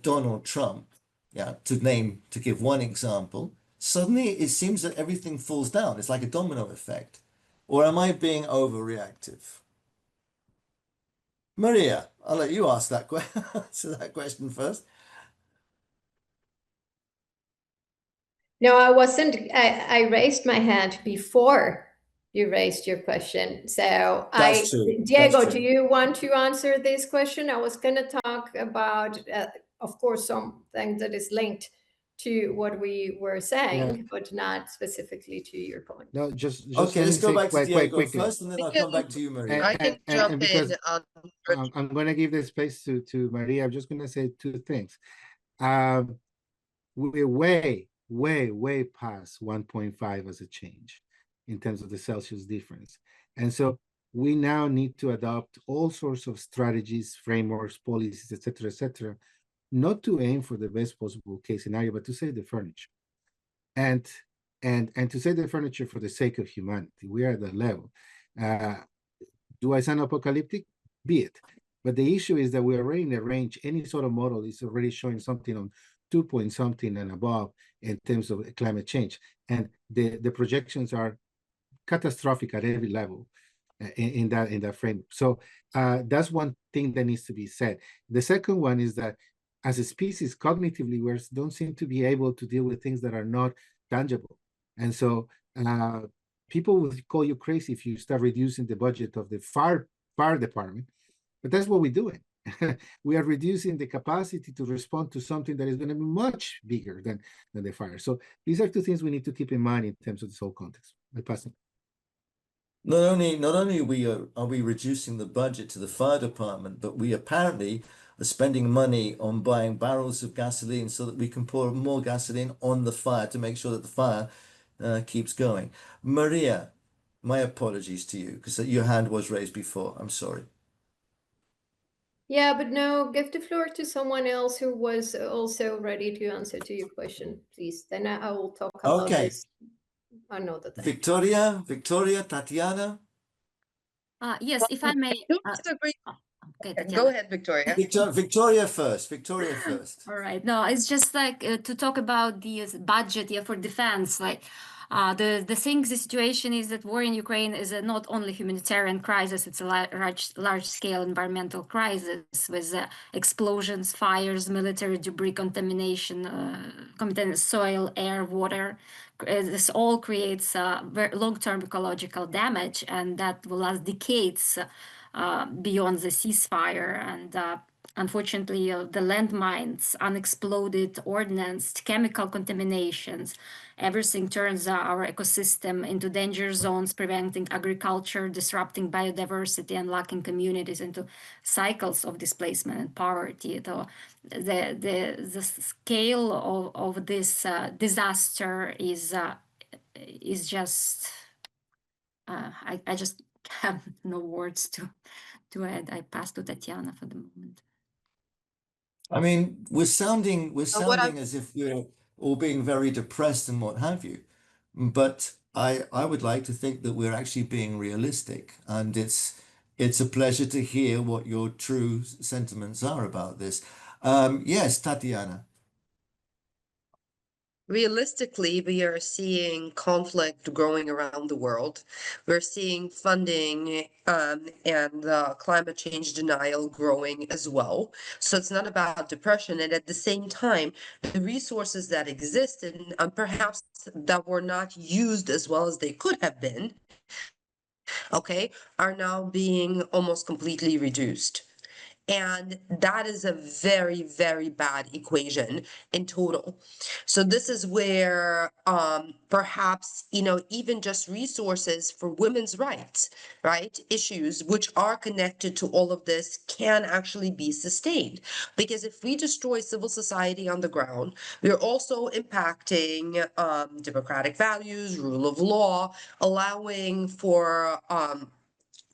Donald Trump, to give one example, suddenly it seems that everything falls down. It's like a domino effect. Or am I being overreactive? Maria, I'll let you answer that question first. No, I wasn't. I raised my hand before you raised your question. So That's true. Diego, That's true. do you want to answer this question? I was going to talk about, of course, something that is linked to what we were saying, but not specifically to your point. No, just okay, let's go back to Diego quickly. first, and then I'll come back to you, Maria. I can jump because in. I'm going to give the space to Maria. I'm just going to say two things. We're way past 1.5 as a change in terms of the Celsius difference. And so we now need to adopt all sorts of strategies, frameworks, policies, et cetera, not to aim for the best possible case scenario, but to save the furniture. And to save the furniture for the sake of humanity. We are at that level. Do I sound apocalyptic? Be it. But the issue is that we're already in a range. Any sort of model is already showing something on 2 point something and above in terms of climate change. And the projections are catastrophic at every level in that frame. So that's one thing that needs to be said. The second one is that as a species, cognitively, we don't seem to be able to deal with things that are not tangible. And so people will call you crazy if you start reducing the budget of the fire department, but that's what we're doing. We are reducing the capacity to respond to something that is going to be much bigger than the fire. So these are two things we need to keep in mind in terms of this whole context. I pass it. Not only are we reducing the budget to the fire department, but we apparently are spending money on buying barrels of gasoline so that we can pour more gasoline on the fire to make sure that the fire keeps going. Maria, my apologies to you because your hand was raised before. I'm sorry. Yeah, but no, give the floor to someone else who was also ready to answer to your question, please. Then I will talk about this another time. Victoria, Tatiana. Yes, if I may. Okay, go ahead, Victoria. Victoria first. All right. No, it's just like to talk about the budget for defense. Like the situation is that war in Ukraine is not only humanitarian crisis; it's a large scale environmental crisis with explosions, fires, military debris, contamination, soil, air, water. This all creates long-term ecological damage, and that will last decades beyond the ceasefire. And unfortunately, the landmines, unexploded ordnance, chemical contaminations, everything turns our ecosystem into danger zones, preventing agriculture, disrupting biodiversity, and locking communities into cycles of displacement and poverty. The scale of this disaster is just I just have no words to add. I pass to Tatiana for the moment. I mean, we're sounding what as if we're all being very depressed and what have you. But I would like to think that we're actually being realistic, and it's a pleasure to hear what your true sentiments are about this. Yes, Tatiana. Realistically, we are seeing conflict growing around the world. We're seeing funding and climate change denial growing as well. So it's not about depression. And at the same time, the resources that exist and perhaps that were not used as well as they could have been, okay, are now being almost completely reduced. And that is a very, very bad equation in total. So this is where perhaps, even just resources for women's rights, right, issues which are connected to all of this can actually be sustained. Because if we destroy civil society on the ground, we're also impacting democratic values, rule of law, allowing for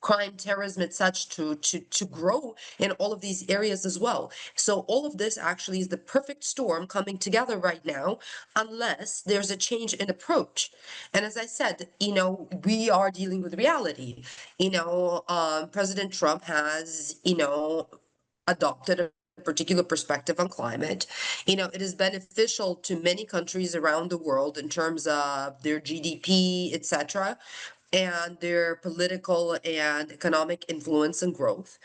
crime, terrorism, and such to grow in all of these areas as well. So all of this actually is the perfect storm coming together right now, unless there's a change in approach. And as I said, we are dealing with reality. President Trump has, adopted a particular perspective on climate. It is beneficial to many countries around the world in terms of their GDP, etc., and their political and economic influence and growth.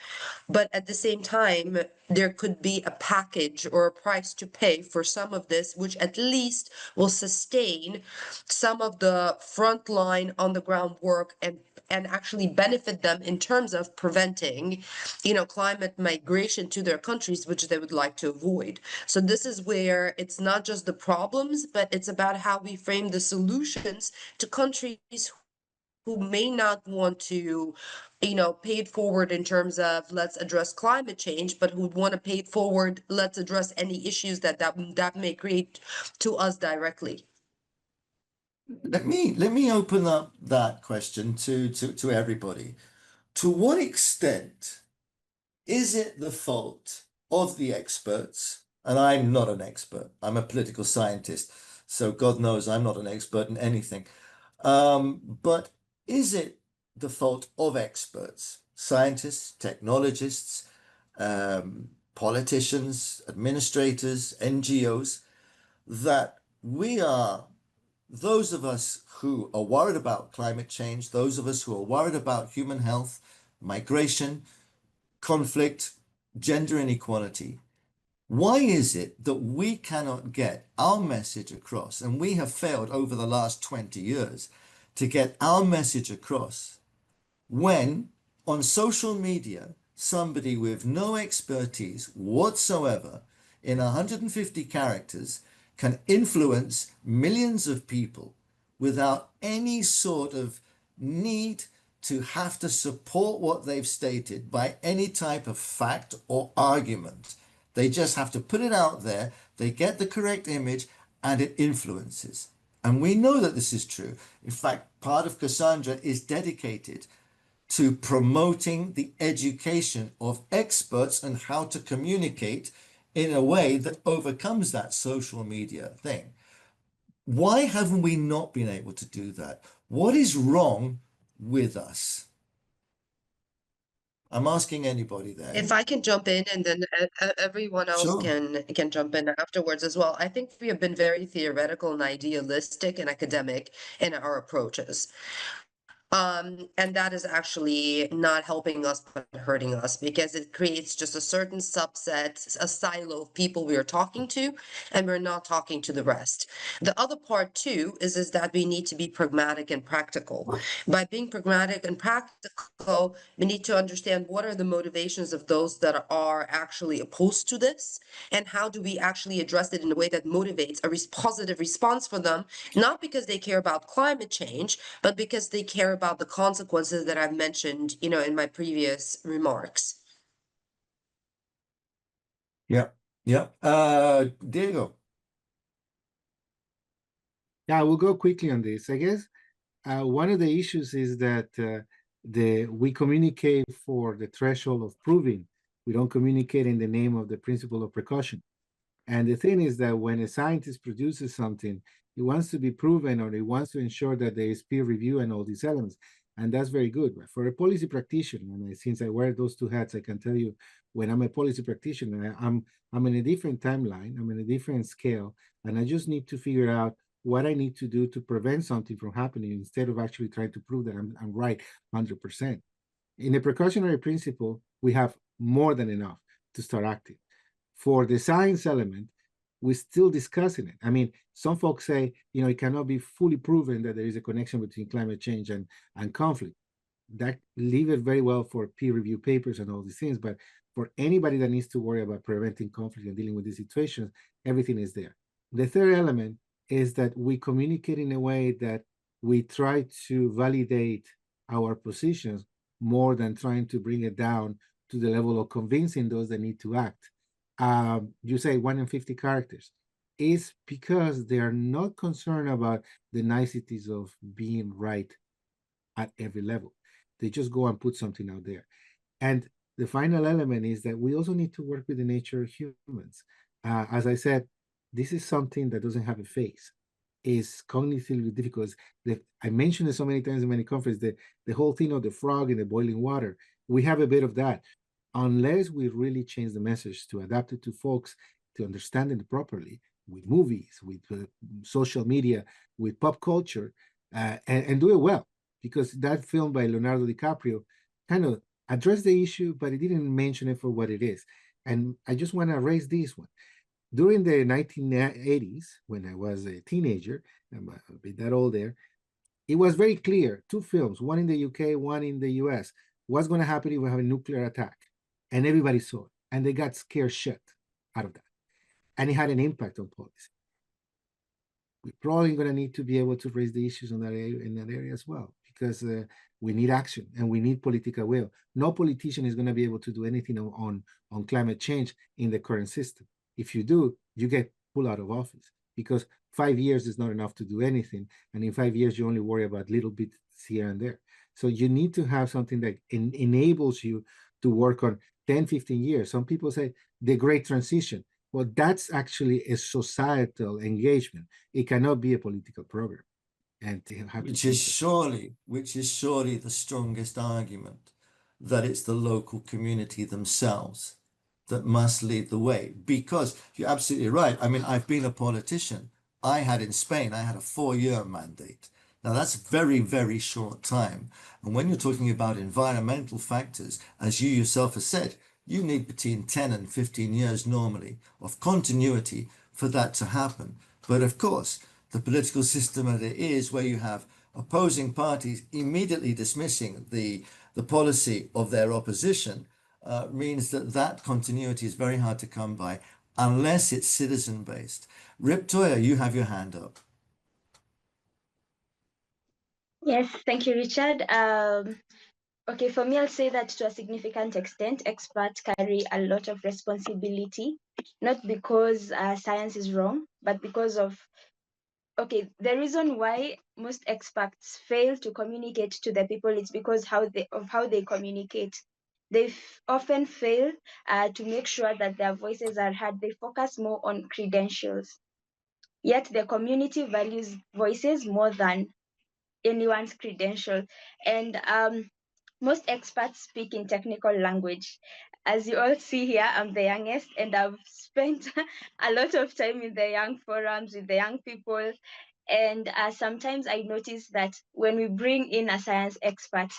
But at the same time, there could be a package or a price to pay for some of this, which at least will sustain some of the frontline on the ground work and actually benefit them in terms of preventing, climate migration to their countries, which they would like to avoid. So this is where it's not just the problems, but it's about how we frame the solutions to countries who may not want to, pay it forward in terms of let's address climate change, but who want to pay it forward, let's address any issues that may create to us directly. Let me open up that question to everybody. To what extent is it the fault of the experts? And I'm not an expert. I'm a political scientist, so God knows I'm not an expert in anything. But is it the fault of experts, scientists, technologists, politicians, administrators, NGOs, that those of us who are worried about climate change, those of us who are worried about human health, migration, conflict, gender inequality, why is it that we cannot get our message across? And we have failed over the last 20 years to get our message across when on social media, somebody with no expertise whatsoever in 150 characters can influence millions of people without any sort of need to have to support what they've stated by any type of fact or argument. They just have to put it out there, they get the correct image, and it influences. And we know that this is true. In fact, part of Cassandra is dedicated to promoting the education of experts on how to communicate in a way that overcomes that social media thing. Why haven't we not been able to do that? What is wrong with us? I'm asking anybody there. If I can jump in, and then everyone else Sure. can jump in afterwards as well. I think we have been very theoretical and idealistic and academic in our approaches. And that is actually not helping us, but hurting us, because it creates just a certain subset, a silo of people we are talking to, and we're not talking to the rest. The other part too is that we need to be pragmatic and practical. By being pragmatic and practical, we need to understand what are the motivations of those that are actually opposed to this, and how do we actually address it in a way that motivates a positive response for them, not because they care about climate change, but because they care about the consequences that I've mentioned, in my previous remarks. Yeah, yeah. Diego. Yeah, we'll go quickly on this. I guess one of the issues is that we communicate for the threshold of proving. We don't communicate in the name of the principle of precaution. And the thing is that when a scientist produces something, he wants to be proven, or he wants to ensure that there is peer review and all these elements. And that's very good. But for a policy practitioner, and since I wear those two hats, I can tell you when I'm a policy practitioner, I'm in a different timeline, I'm in a different scale, and I just need to figure out what I need to do to prevent something from happening instead of actually trying to prove that I'm right 100%. In the precautionary principle, we have more than enough to start acting. For the science element, we're still discussing it. I mean, some folks say, it cannot be fully proven that there is a connection between climate change and conflict. That leave it very well for peer review papers and all these things. But for anybody that needs to worry about preventing conflict and dealing with these situations, everything is there. The third element is that we communicate in a way that we try to validate our positions more than trying to bring it down to the level of convincing those that need to act. You say 1 in 50 characters. Is because they are not concerned about the niceties of being right at every level. They just go and put something out there. And the final element is that we also need to work with the nature of humans. As I said, this is something that doesn't have a face. It's cognitively difficult. I mentioned it so many times in many conferences, the whole thing of the frog in the boiling water. We have a bit of that. Unless we really change the message to adapt it to folks to understand it properly, with movies, with social media, with pop culture, and do it well. Because that film by Leonardo DiCaprio kind of addressed the issue, but it didn't mention it for what it is. And I just want to raise this one. During the 1980s, when I was a teenager, I'm a bit that old there, it was very clear, two films, one in the UK, one in the US, what's going to happen if we have a nuclear attack. And everybody saw it. And they got scared shit out of that. And it had an impact on policy. We're probably going to need to be able to raise the issues in that area as well, because we need action and we need political will. No politician is going to be able to do anything on climate change in the current system. If you do, you get pulled out of office, because 5 years is not enough to do anything. And in 5 years, you only worry about little bits here and there. So you need to have something that enables you to work on 10, 15 years. Some people say the great transition. Well, that's actually a societal engagement. It cannot be a political program. And which is surely the strongest argument, that it's the local community themselves that must lead the way. Because you're absolutely right. I mean, I've been a politician. I had a 4-year mandate. Now that's very, very short time. And when you're talking about environmental factors, as you yourself have said, you need between 10 and 15 years normally of continuity for that to happen. But of course, the political system that it is, where you have opposing parties immediately dismissing the policy of their opposition, means that continuity is very hard to come by unless it's citizen-based. Rip Toya, you have your hand up. Yes, thank you, Richard. Okay, for me, I'll say that to a significant extent, experts carry a lot of responsibility, not because science is wrong, but because of, okay, the reason why most experts fail to communicate to the people is because of how they communicate. They often fail to make sure that their voices are heard. They focus more on credentials. Yet the community values voices more than anyone's credential. And most experts speak in technical language. As you all see here, I'm the youngest, and I've spent a lot of time in the young forums with the young people. And sometimes I notice that when we bring in a science expert,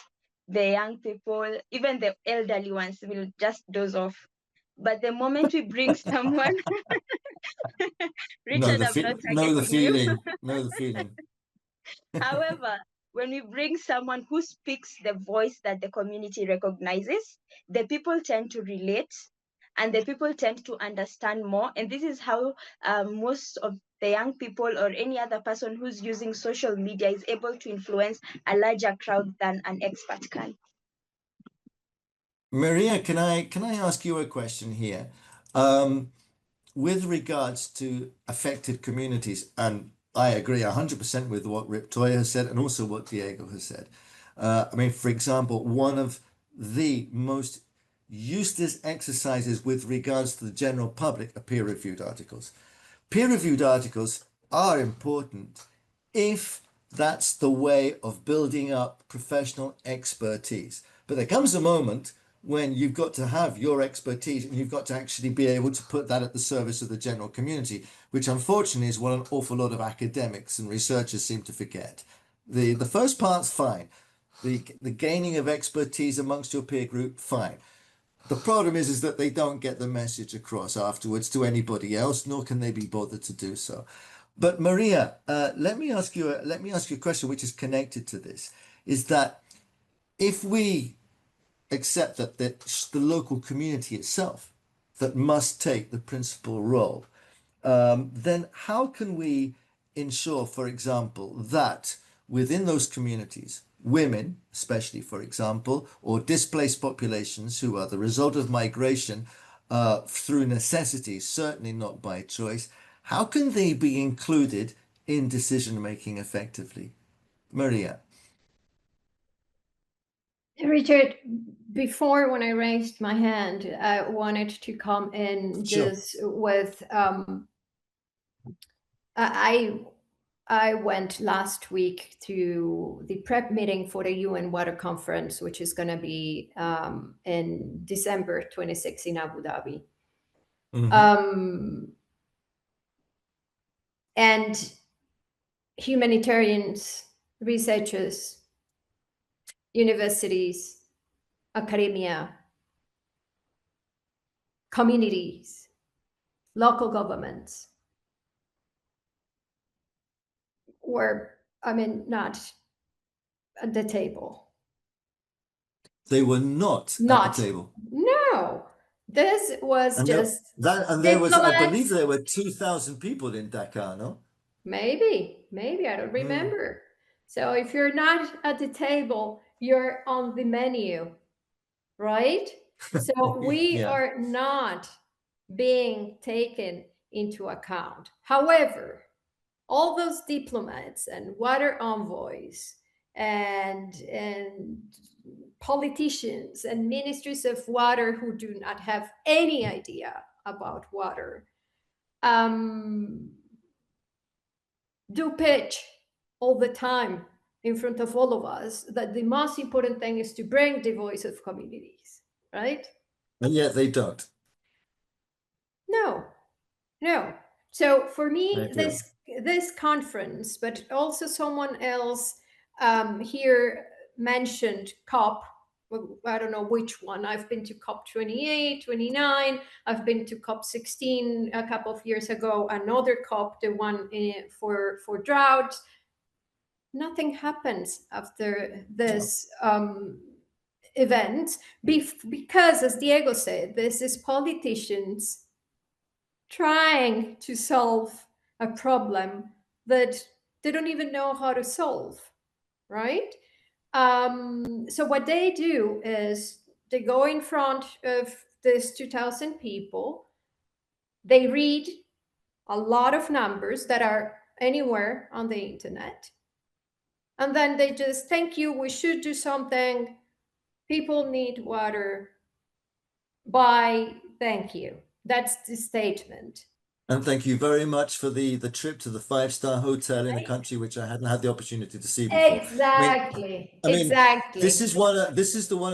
the young people, even the elderly ones, will just doze off. But the moment we bring someone, Richard, I'm not know the targeting you. feeling. Know the feeling. However, when we bring someone who speaks the voice that the community recognizes, the people tend to relate and the people tend to understand more. And this is how most of the young people or any other person who's using social media is able to influence a larger crowd than an expert can. Maria, can I ask you a question here? With regards to affected communities, and I agree 100% with what Riptoya has said and also what Diego has said. I mean, for example, one of the most useless exercises with regards to the general public are peer-reviewed articles. Peer-reviewed articles are important if that's the way of building up professional expertise. But there comes a moment when you've got to have your expertise and you've got to actually be able to put that at the service of the general community, which unfortunately is what an awful lot of academics and researchers seem to forget. The first part's fine. The gaining of expertise amongst your peer group, fine. The problem is that they don't get the message across afterwards to anybody else, nor can they be bothered to do so. But Maria, let me ask you a question which is connected to this. Is that if we accept that the local community itself that must take the principal role, then how can we ensure, for example, that within those communities, women, especially, for example, or displaced populations who are the result of migration through necessity, certainly not by choice, how can they be included in decision making effectively? Maria. Richard, before when I raised my hand, I wanted to come in just with I went last week to the prep meeting for the UN Water Conference, which is going to be in December 26 in Abu Dhabi. And humanitarians, researchers, universities, academia, communities, local governments were, not at the table. They were not at the table. No, this was And just there was, I believe there were 2,000 people in Dakar, no? Maybe, I don't remember. So if you're not at the table, you're on the menu, right? So we are not being taken into account. However, all those diplomats and water envoys and politicians and ministries of water who do not have any idea about water do pitch all the time in front of all of us that the most important thing is to bring the voice of communities, right? And yet they don't. No. So for me, this conference, but also someone else here mentioned COP. I don't know which one. I've been to COP 28, 29. I've been to COP 16 a couple of years ago. Another COP, the one for droughts. Nothing happens after this event because, as Diego said, this is politicians trying to solve a problem that they don't even know how to solve, right? So what they do is they go in front of this 2,000 people, they read a lot of numbers that are anywhere on the internet, and then they just, thank you, we should do something, people need water, bye, thank you. That's the statement. And thank you very much for the trip to the 5-star hotel in a country which I hadn't had the opportunity to see before. Exactly. I mean, exactly. This is one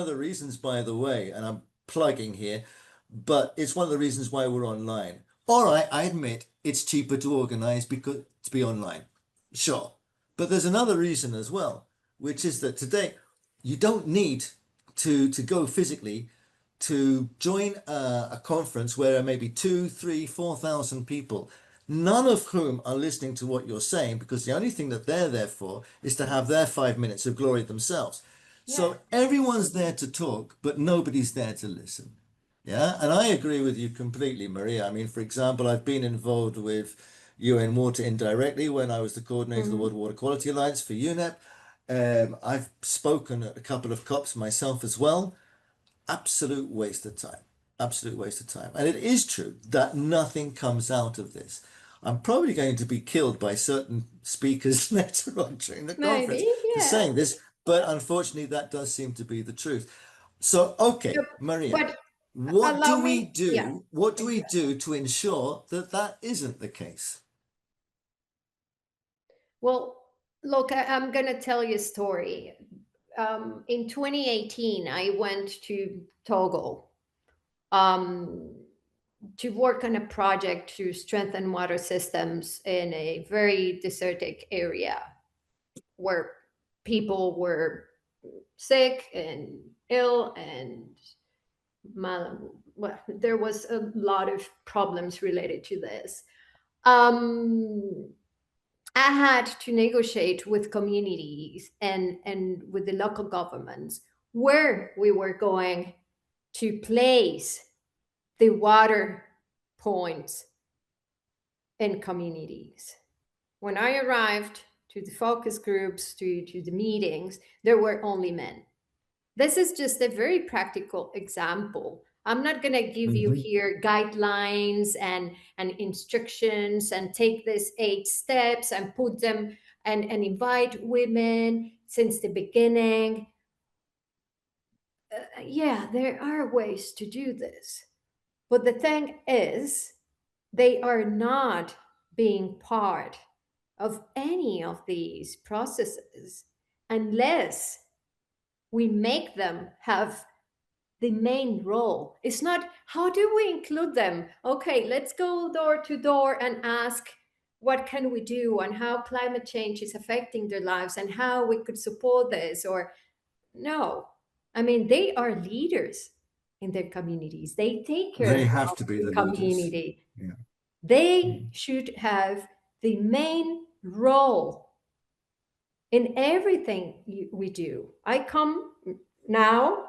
of the reasons, by the way, and I'm plugging here, but it's one of the reasons why we're online. All right, I admit it's cheaper to organize because to be online. Sure. But there's another reason as well, which is that today you don't need to go physically to join a conference where there may be 2, 3, 4,000 people, none of whom are listening to what you're saying, because the only thing that they're there for is to have their 5 minutes of glory themselves. So everyone's there to talk, but nobody's there to listen. Yeah, and I agree with you completely, Maria. I mean, for example, I've been involved with UN Water indirectly when I was the coordinator of the World Water Quality Alliance for UNEP. I've spoken at a couple of COPs myself as well. Absolute waste of time. Absolute waste of time. And it is true that nothing comes out of this. I'm probably going to be killed by certain speakers later on during the conference Maybe, for yeah. saying this, but unfortunately, that does seem to be the truth. So, okay, Yep, Maria, but what allow do we me, do? yeah, What do we do to ensure that that isn't the case? well, look, I'm going to tell you a story. In 2018, I went to Togo to work on a project to strengthen water systems in a very desertic area where people were sick and ill and well, there was a lot of problems related to this. I had to negotiate with communities and with the local governments where we were going to place the water points in communities. When I arrived to the focus groups, to the meetings, there were only men. This is just a very practical example. I'm not going to give you here guidelines and instructions and take these 8 steps and put them and invite women since the beginning. Yeah, there are ways to do this. But the thing is, they are not being part of any of these processes unless we make them have the main role. It's not how do we include them? Okay, let's go door to door and ask what can we do and how climate change is affecting their lives and how we could support this. Or no, I mean, they are leaders in their communities. They take care They have of to be the the leaders. community. Yeah. They should have the main role in everything we do. I come now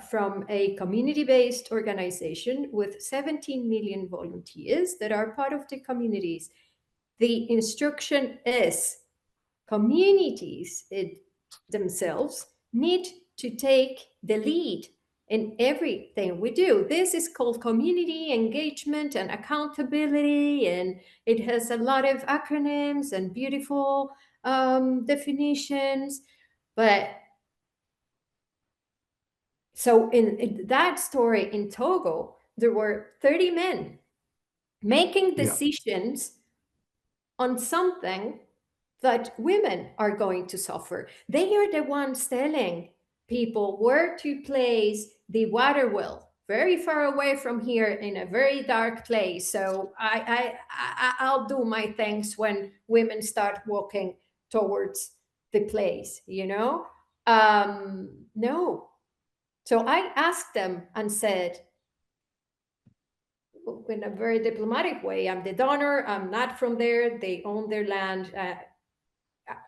from a community-based organization with 17 million volunteers that are part of the communities. The instruction is communities themselves need to take the lead in everything we do. This is called community engagement and accountability, and it has a lot of acronyms and beautiful definitions. But so in that story in Togo, there were 30 men making decisions on something that women are going to suffer. They are the ones telling people where to place the water well, very far away from here in a very dark place. So I'll do my things when women start walking towards the place, you know? No. So I asked them and said, in a very diplomatic way, I'm the donor, I'm not from there, they own their land.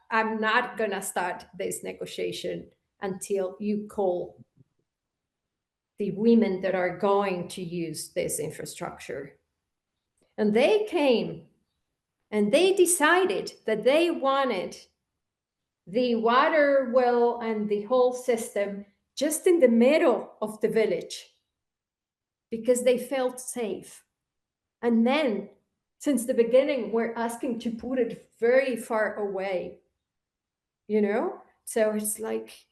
I'm not going to start this negotiation until you call the women that are going to use this infrastructure. And they came and they decided that they wanted the water well and the whole system just in the middle of the village because they felt safe. And then, since the beginning, we're asking to put it very far away, you know? So it's like,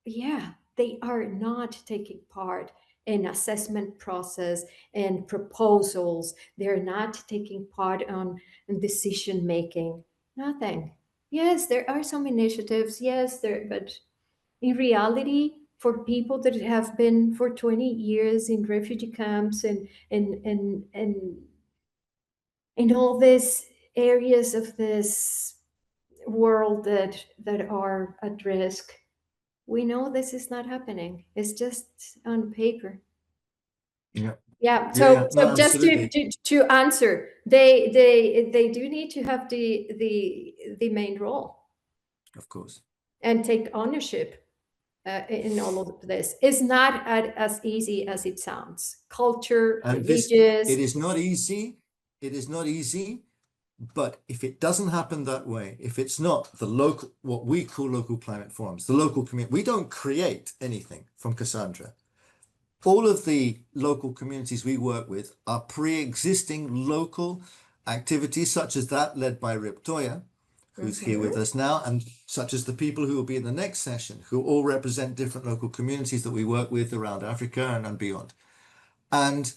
yeah, they are not taking part in assessment process and proposals. They're not taking part on decision making. Nothing. Yes, there are some initiatives. Yes, but in reality, for people that have been for 20 years in refugee camps and in all these areas of this world that are at risk. We know this is not happening. It's just on paper. Yeah. Yeah. Yeah, So no, just absolutely. to answer, they do need to have the main role Of course. and take ownership in all of this. It's not as easy as it sounds. Culture, And this, religious. it is not easy. It is not easy. But if it doesn't happen that way, if it's not the local, what we call local climate forums, the local community, we don't create anything from Cassandra. All of the local communities we work with are pre-existing local activities, such as that led by Rip Toya, who's here with us now, and such as the people who will be in the next session, who all represent different local communities that we work with around Africa and beyond. And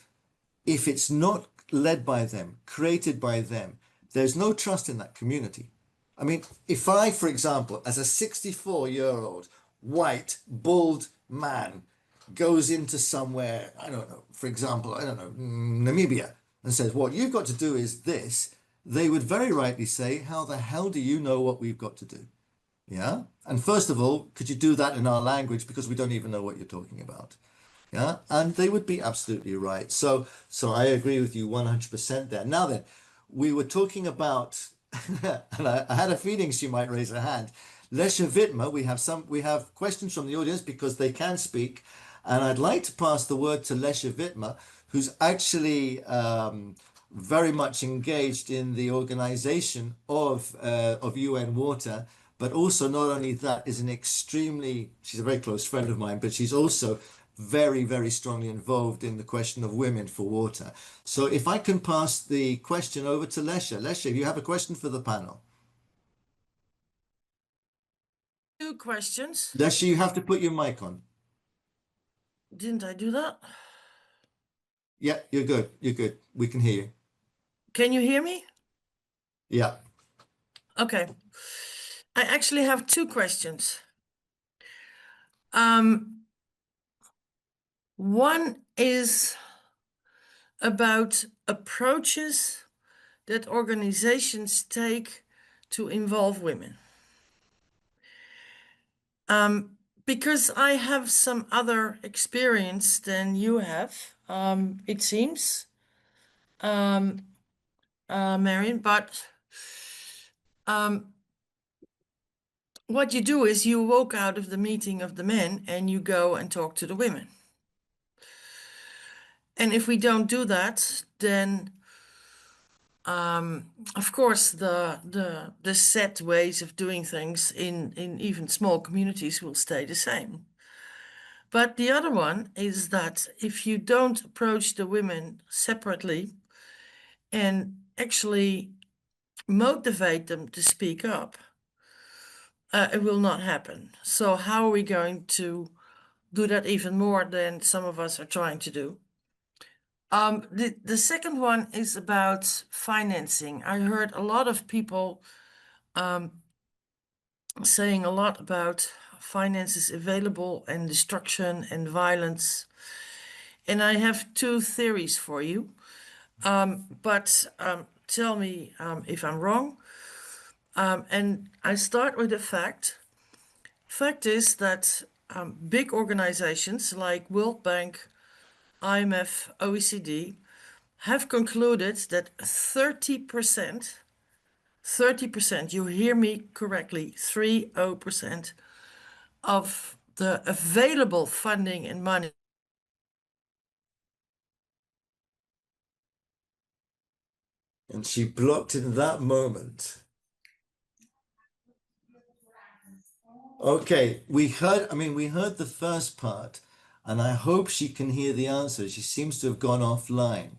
if it's not led by them, created by them, there's no trust in that community. I mean, if I, for example, as a 64-year-old white, bald man goes into somewhere, I don't know, for example, I don't know, Namibia, and says, what you've got to do is this, they would very rightly say, how the hell do you know what we've got to do? Yeah. And first of all, could you do that in our language? Because we don't even know what you're talking about. Yeah, and they would be absolutely right. So I agree with you 100% there. Now then, we were talking about, and I had a feeling she might raise her hand. Lesha Vitma, we have questions from the audience because they can speak, and I'd like to pass the word to Lesha Vitma, who's actually very much engaged in the organization of UN Water. But also, not only that, is she's a very close friend of mine, but she's also very, very strongly involved in the question of women for water. So if I can pass the question over to Lesha. Lesha, you have a question for the panel. Two questions. Lesha, you have to put your mic on. Didn't I do that? Yeah, you're good. You're good. We can hear you. Can you hear me? Yeah. Okay. I actually have two questions. One is about approaches that organizations take to involve women. Because I have some other experience than you have, it seems, Marion, but what you do is you walk out of the meeting of the men and you go and talk to the women. And if we don't do that, then of course the set ways of doing things in even small communities will stay the same. But the other one is that if you don't approach the women separately and actually motivate them to speak up, it will not happen. So how are we going to do that even more than some of us are trying to do? The second one is about financing. I heard a lot of people saying a lot about finances available and destruction and violence. And I have two theories for you. But tell me if I'm wrong. And I start with the fact. Fact is that big organizations like World Bank, IMF, OECD have concluded that 30%, you hear me correctly, 30% of the available funding and money And she blocked in that moment. Okay, we heard the first part, and I hope she can hear the answer. She seems to have gone offline.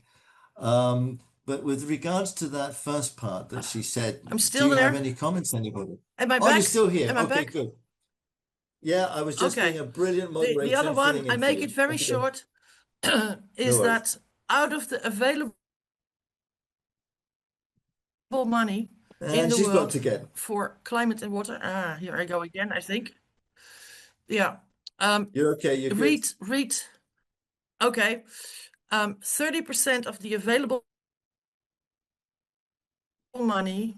But with regards to that first part that she said, I'm still do you have there. any comments, anybody? Am I Oh, you're back? still here. Am I Okay, back? good. Yeah, I was just being Okay. a brilliant moderator. The other and one, filling I in for make you. it very Okay. short, No is worries. that out of the available money in the She's world blocked again. for climate and water. Here I go again, I think. Yeah. You're okay. You're good. Read. Okay. 30% of the available money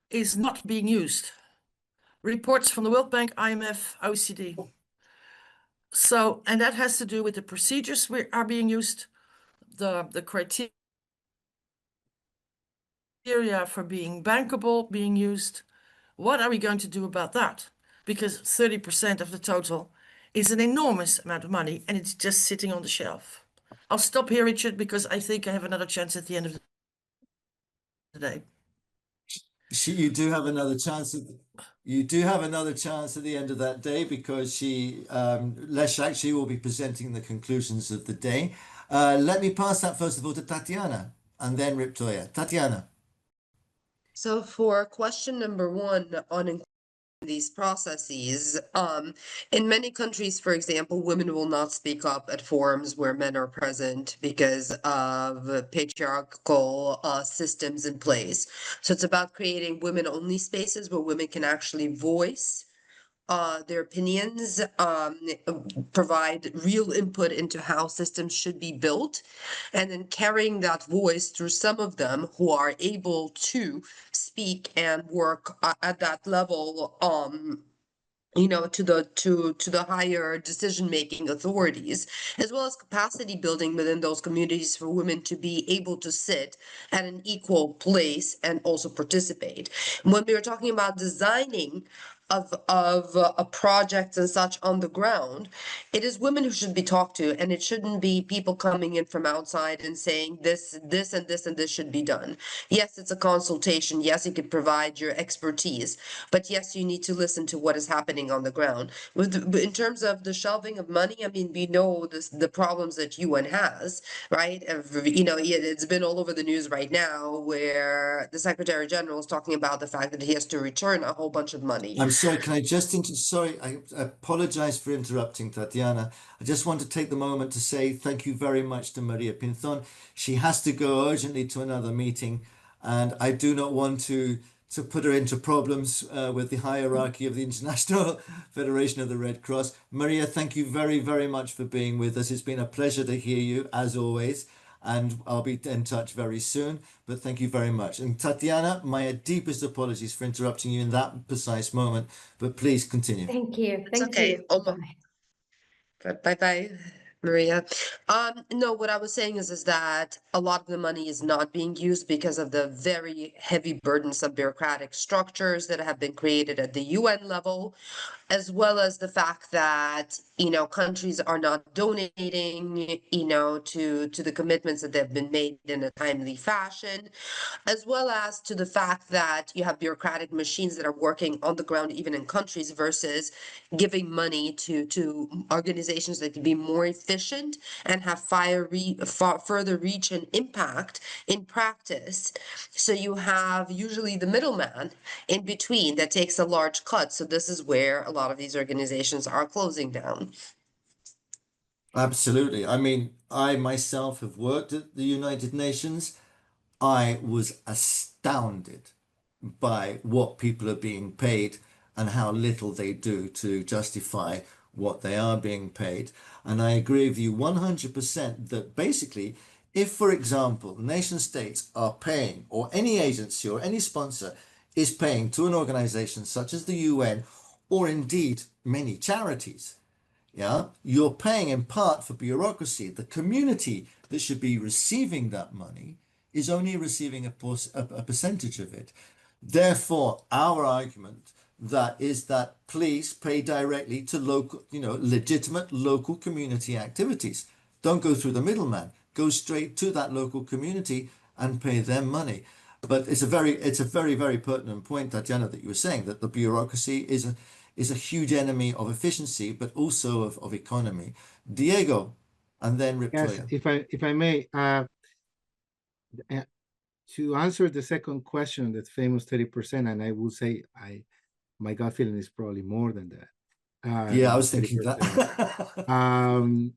is not being used. Reports from the World Bank, IMF, OECD. So, and that has to do with the procedures are being used, the criteria for being bankable being used. What are we going to do about that? Because 30% of the total is an enormous amount of money and it's just sitting on the shelf. I'll stop here, Richard, because I think I have another chance at the end of the day. You do have another chance. You do have another chance at the end of that day because Leszek, she will be presenting the conclusions of the day. Let me pass that first of all to Tatiana and then Riptoya. Tatiana. So for question number one on these processes, in many countries, for example, women will not speak up at forums where men are present because of patriarchal systems in place. So it's about creating women-only spaces where women can actually voice their opinions, provide real input into how systems should be built, and then carrying that voice through some of them who are able to speak and work at that level, to the higher decision-making authorities, as well as capacity building within those communities for women to be able to sit at an equal place and also participate. When we were talking about designing of a project and such on the ground, it is women who should be talked to, and it shouldn't be people coming in from outside and saying this and this and this should be done. Yes, it's a consultation. Yes, you could provide your expertise, but yes, you need to listen to what is happening on the ground. In terms of the shelving of money, I mean, we know the problems that UN has, right? It's been all over the news right now where the Secretary General is talking about the fact that he has to return a whole bunch of money. I'm sorry, can I just I apologize for interrupting, Tatiana. I just want to take the moment to say thank you very much to Maria Pinzon. She has to go urgently to another meeting, and I do not want to put her into problems with the hierarchy of the International Federation of the Red Cross. Maria, thank you very, very much for being with us. It's been a pleasure to hear you, as always. And I'll be in touch very soon. But thank you very much. And Tatiana, my deepest apologies for interrupting you in that precise moment. But please continue. Thank you. It's Thank okay. you. Bye, Maria. No, what I was saying is that a lot of the money is not being used because of the very heavy burdensome bureaucratic structures that have been created at the UN level, as well as the fact that, countries are not donating, to the commitments that have been made in a timely fashion, as well as to the fact that you have bureaucratic machines that are working on the ground, even in countries, versus giving money to organizations that can be more efficient and have further reach and impact in practice. So you have usually the middleman in between that takes a large cut. So this is where a lot of these organizations are closing down. Absolutely. I mean, I myself have worked at the United Nations. I was astounded by what people are being paid and how little they do to justify what they are being paid. And I agree with you 100% that basically, if, for example, nation states are paying, or any agency or any sponsor is paying to an organization such as the UN, or indeed many charities, you're paying in part for bureaucracy. The community that should be receiving that money is only receiving a percentage of it. Therefore, our argument is that please pay directly to local, legitimate local community activities. Don't go through the middleman. Go straight to that local community and pay them money. But it's a very, very pertinent point, Tatiana, that you were saying that the bureaucracy is a huge enemy of efficiency, but also of economy. Diego, and then Riptoya. Yes, if I may, to answer the second question, that famous 30%, and I will say my gut feeling is probably more than that. I was thinking that.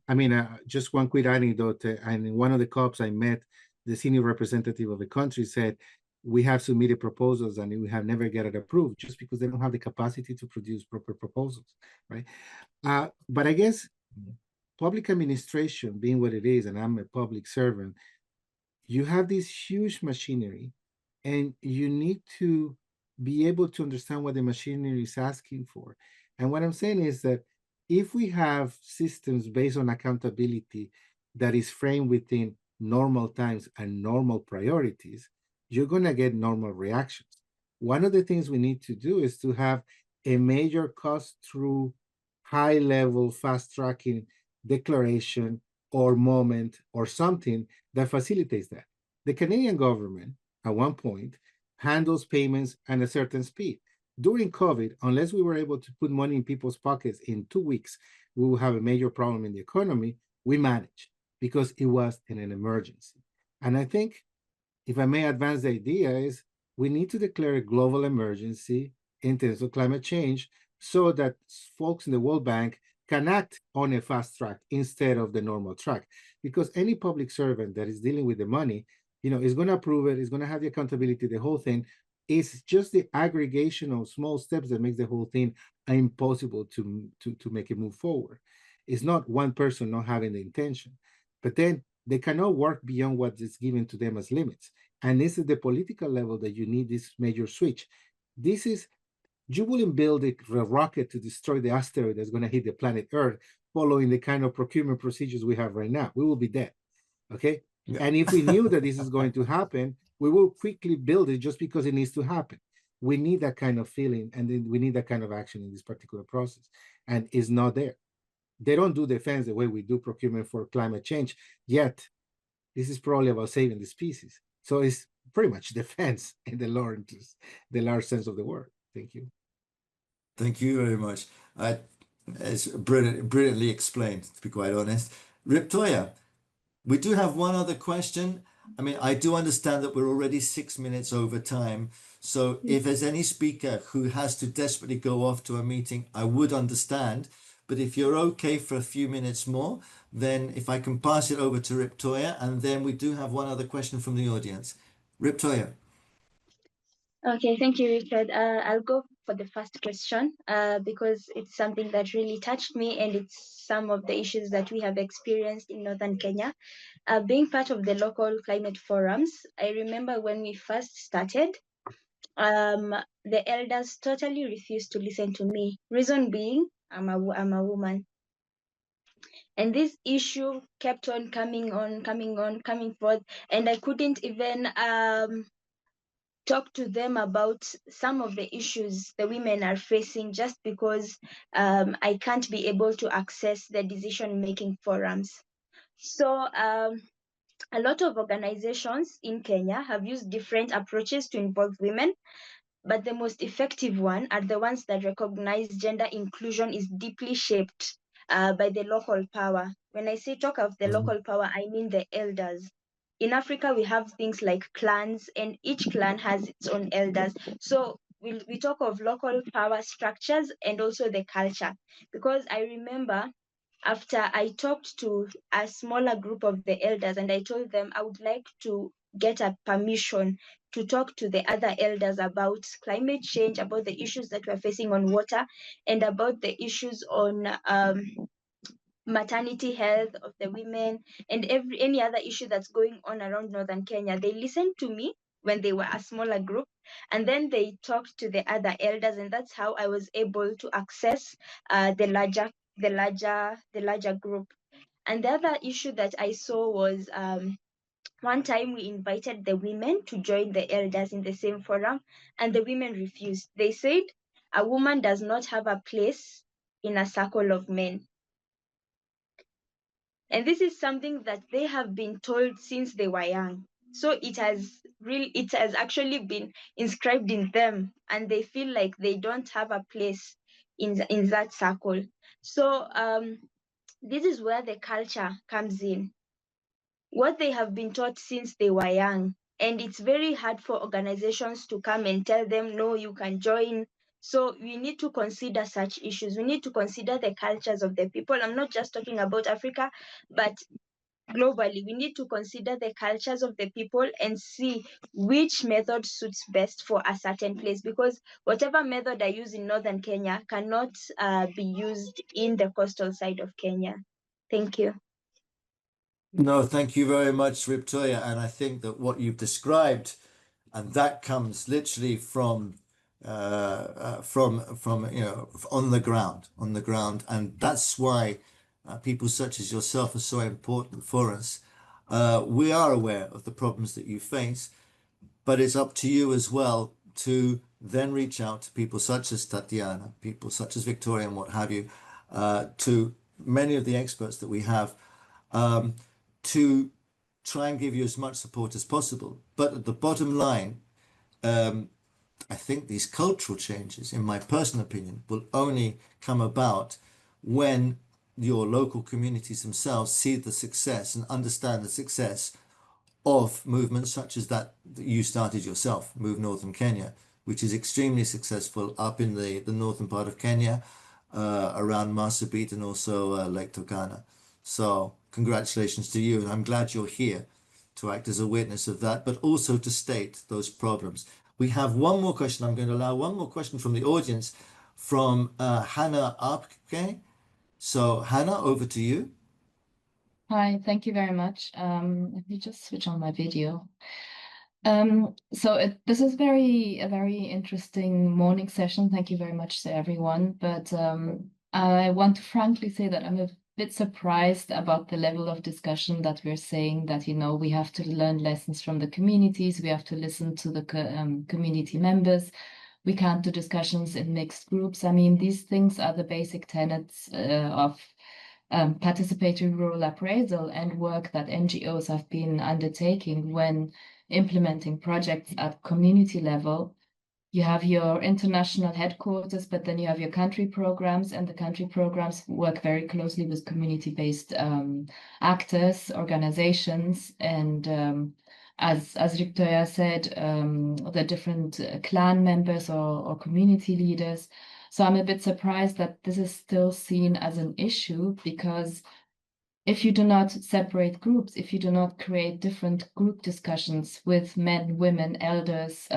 I mean, just one quick anecdote. And in one of the COPs I met, the senior representative of the country said, we have submitted proposals and we have never get it approved just because they don't have the capacity to produce proper proposals, right? But I guess public administration being what it is, and I'm a public servant, you have this huge machinery and you need to be able to understand what the machinery is asking for. And what I'm saying is that if we have systems based on accountability that is framed within normal times and normal priorities, you're going to get normal reactions. One of the things we need to do is to have a major cost through high level fast tracking declaration or moment or something that facilitates that. The Canadian government at one point handles payments at a certain speed. During COVID, unless we were able to put money in people's pockets in 2 weeks, we will have a major problem in the economy. We managed because it was in an emergency. And I think, if I may advance the idea, is we need to declare a global emergency in terms of climate change so that folks in the World Bank can act on a fast track instead of the normal track. Because any public servant that is dealing with the money, is going to approve it, is going to have the accountability, the whole thing. It's just the aggregation of small steps that makes the whole thing impossible to make it move forward. It's not one person not having the intention, but then they cannot work beyond what is given to them as limits. And this is the political level that you need this major switch. You wouldn't build a rocket to destroy the asteroid that's going to hit the planet Earth following the kind of procurement procedures we have right now. We will be dead, okay? Yeah. And if we knew that this is going to happen, we will quickly build it just because it needs to happen. We need that kind of feeling, and then we need that kind of action in this particular process, and it's not there. They don't do defense the way we do procurement for climate change, yet this is probably about saving the species. So it's pretty much defense in the large sense of the word. Thank you. Thank you very much. It's brilliantly explained, to be quite honest. Riptoya, we do have one other question. I mean, I do understand that we're already 6 minutes over time. So if there's any speaker who has to desperately go off to a meeting, I would understand. But if you're okay for a few minutes more, then if I can pass it over to Riptoya, and then we do have one other question from the audience. Riptoya. Okay, thank you, Richard. I'll go for the first question because it's something that really touched me, and it's some of the issues that we have experienced in Northern Kenya. Being part of the local climate forums, I remember when we first started, the elders totally refused to listen to me. Reason being, I'm a woman. And this issue kept on coming forth, and I couldn't even talk to them about some of the issues the women are facing just because I can't be able to access the decision-making forums. So a lot of organizations in Kenya have used different approaches to involve women, but the most effective one are the ones that recognize gender inclusion is deeply shaped by the local power. When I say talk of the local power, I mean the elders. In Africa, we have things like clans, and each clan has its own elders. So we talk of local power structures and also the culture. Because I remember after I talked to a smaller group of the elders and I told them I would like to get a permission to talk to the other elders about climate change, about the issues that we're facing on water, and about the issues on maternity health of the women, and any other issue that's going on around Northern Kenya. They listened to me when they were a smaller group, and then they talked to the other elders, and that's how I was able to access the larger group. And the other issue that I saw was one time we invited the women to join the elders in the same forum, and the women refused. They said a woman does not have a place in a circle of men. And this is something that they have been told since they were young. So it has actually been inscribed in them, and they feel like they don't have a place in that circle. So this is where the culture comes in. What they have been taught since they were young, and it's very hard for organizations to come and tell them, no, you can join. So we need to consider such issues. We need to consider the cultures of the people. I'm not just talking about Africa, but globally, we need to consider the cultures of the people and see which method suits best for a certain place, because whatever method I use in Northern Kenya cannot be used in the coastal side of Kenya. Thank you. No, thank you very much, Riptoya. And I think that what you've described, and that comes literally from from on the ground, and that's why people such as yourself are so important for us. We are aware of the problems that you face, but it's up to you as well to then reach out to people such as Tatiana, people such as Victoria, and what have you, to many of the experts that we have, to try and give you as much support as possible. But at the bottom line, I think these cultural changes, in my personal opinion, will only come about when your local communities themselves see the success and understand the success of movements such as that you started yourself, Move Northern Kenya, which is extremely successful up in the northern part of Kenya, around Marsabit and also Lake Turkana. So congratulations to you, and I'm glad you're here to act as a witness of that, but also to state those problems. We have one more question. I'm going to allow one more question from the audience from Hannah Apke. So Hannah, over to you. Hi, thank you very much. Let me just switch on my video. This is a very interesting morning session. Thank you very much to everyone. But I want to frankly say that I'm a bit surprised about the level of discussion that we're saying that, we have to learn lessons from the communities. We have to listen to the community members. We can't do discussions in mixed groups. I mean, these things are the basic tenets of participatory rural appraisal and work that NGOs have been undertaking when implementing projects at community level. You have your international headquarters, but then you have your country programs, and the country programs work very closely with community-based actors, organizations, and as Victoria said, the different clan members or community leaders. So I'm a bit surprised that this is still seen as an issue, because if you do not separate groups, if you do not create different group discussions with men, women, elders,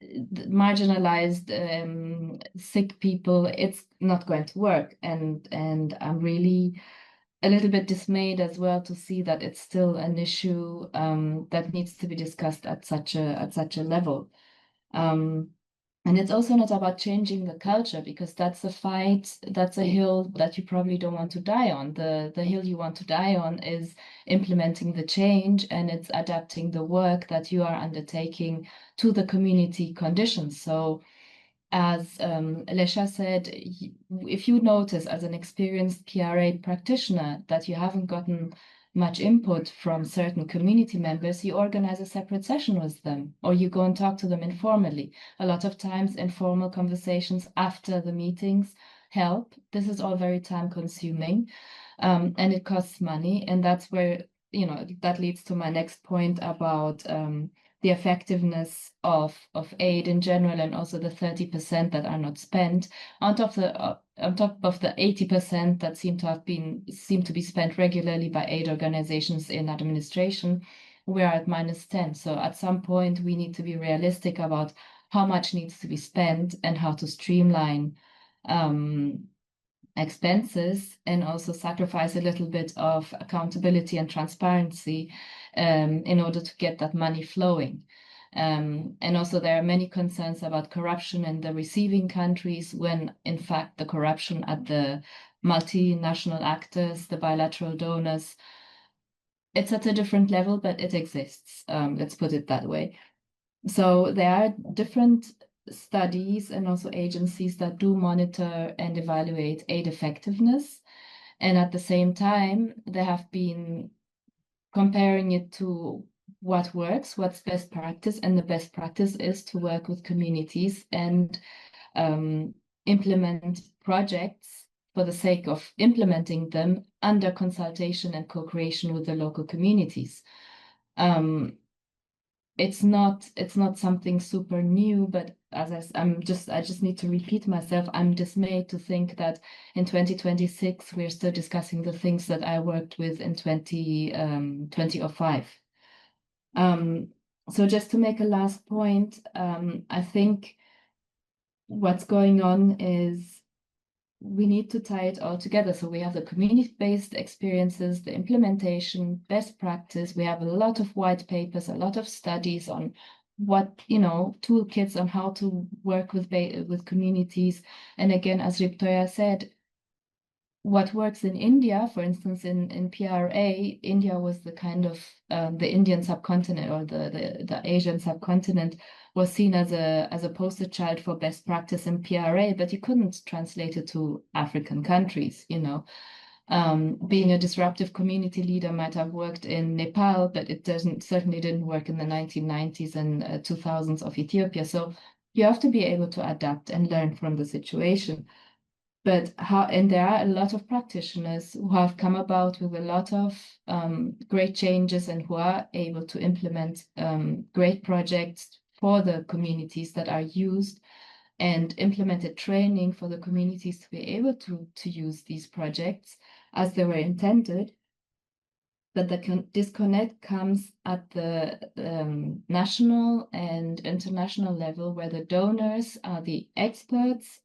marginalized, sick people, it's not going to work. And I'm really a little bit dismayed as well to see that it's still an issue that needs to be discussed at such a level. And it's also not about changing the culture, because that's a fight, that's a hill that you probably don't want to die on. The hill you want to die on is implementing the change, and it's adapting the work that you are undertaking to the community conditions. So as Lesha said, if you notice as an experienced PRA practitioner that you haven't gotten much input from certain community members, you organize a separate session with them, or you go and talk to them informally. A lot of times informal conversations after the meetings help. This is all very time consuming, and it costs money. And that's where, that leads to my next point about the effectiveness of aid in general, and also the 30% that are not spent on top of the 80% that seem to be spent regularly by aid organizations in administration. We're at -10. So at some point we need to be realistic about how much needs to be spent and how to streamline expenses, and also sacrifice a little bit of accountability and transparency in order to get that money flowing. And also there are many concerns about corruption in the receiving countries, when in fact the corruption at the multinational actors, the bilateral donors, it's at a different level, but it exists. Let's put it that way. So there are different studies and also agencies that do monitor and evaluate aid effectiveness. And at the same time, they have been comparing it to what works, what's best practice. And the best practice is to work with communities and implement projects for the sake of implementing them under consultation and co-creation with the local communities. It's not something super new, but I just need to repeat myself. I'm dismayed to think that in 2026 we're still discussing the things that I worked with in 2005. So just to make a last point, I think what's going on is we need to tie it all together. So we have the community-based experiences, the implementation, best practice. We have a lot of white papers, a lot of studies on what, you know, toolkits on how to work with communities. And again, as Victoria said, what works in India, for instance, in PRA, India was the kind of the Indian subcontinent, or the Asian subcontinent was seen as a poster child for best practice in PRA, but you couldn't translate it to African countries, you know. Being a disruptive community leader might have worked in Nepal, but it certainly didn't work in the 1990s and 2000s of Ethiopia. So you have to be able to adapt and learn from the situation. But and there are a lot of practitioners who have come about with a lot of great changes and who are able to implement great projects for the communities that are used, and implemented training for the communities to be able to use these projects as they were intended. But the disconnect comes at the national and international level, where the donors are the experts,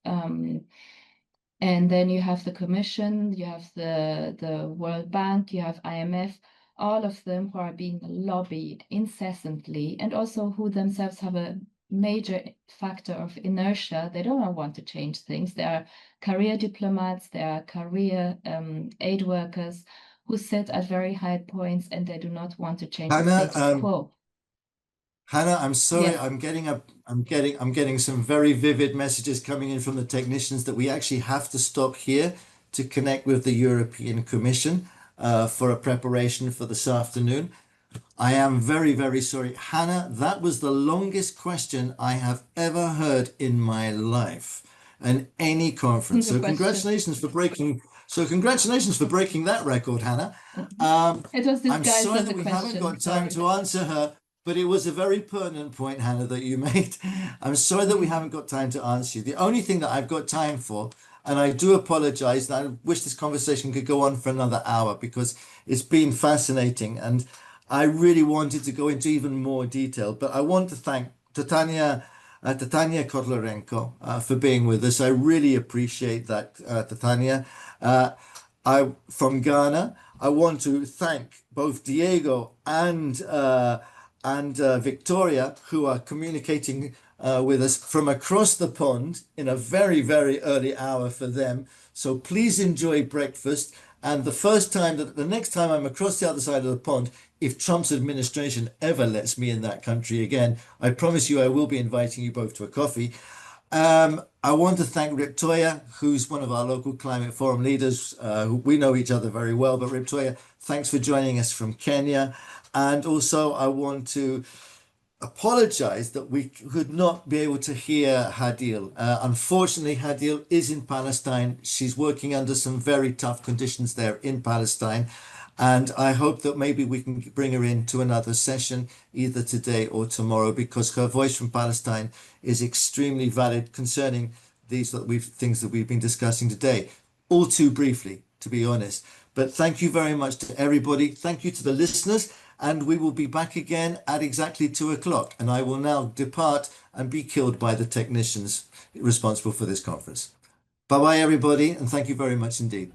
and then you have the Commission, you have the World Bank, you have IMF, all of them who are being lobbied incessantly, and also who themselves have a major factor of inertia. They don't want to change things. They are career diplomats, they are career aid workers who sit at very high points, and they do not want to change the status quo. Hannah, I'm sorry, Yes. I'm getting some very vivid messages coming in from the technicians that we actually have to stop here to connect with the European Commission for a preparation for this afternoon. I am very, very sorry. Hannah, that was the longest question I have ever heard in my life in any conference. So congratulations for breaking that record, Hannah. It was I'm disguised sorry as that a we question. haven't got time to answer her, but it was a very pertinent point, Hannah, that you made. I'm sorry that we haven't got time to answer you. The only thing that I've got time for, and I do apologize, and I wish this conversation could go on for another hour because it's been fascinating, and I really wanted to go into even more detail, but I want to thank Titania Kotlarenko for being with us. I really appreciate that, Titania. From Ghana. I want to thank both Diego and Victoria, who are communicating with us from across the pond in a very, very early hour for them. So please enjoy breakfast. And the next time I'm across the other side of the pond, if Trump's administration ever lets me in that country again, I promise you I will be inviting you both to a coffee. I want to thank Riptoya, who's one of our local climate forum leaders. We know each other very well, but Riptoya, thanks for joining us from Kenya. And also I want to apologize that we could not be able to hear Hadil. Unfortunately, Hadil is in Palestine. She's working under some very tough conditions there in Palestine. And I hope that maybe we can bring her in to another session either today or tomorrow, because her voice from Palestine is extremely valid concerning things that we've been discussing today. All too briefly, to be honest. But thank you very much to everybody. Thank you to the listeners. And we will be back again at exactly 2:00. And I will now depart and be killed by the technicians responsible for this conference. Bye-bye, everybody. And thank you very much indeed.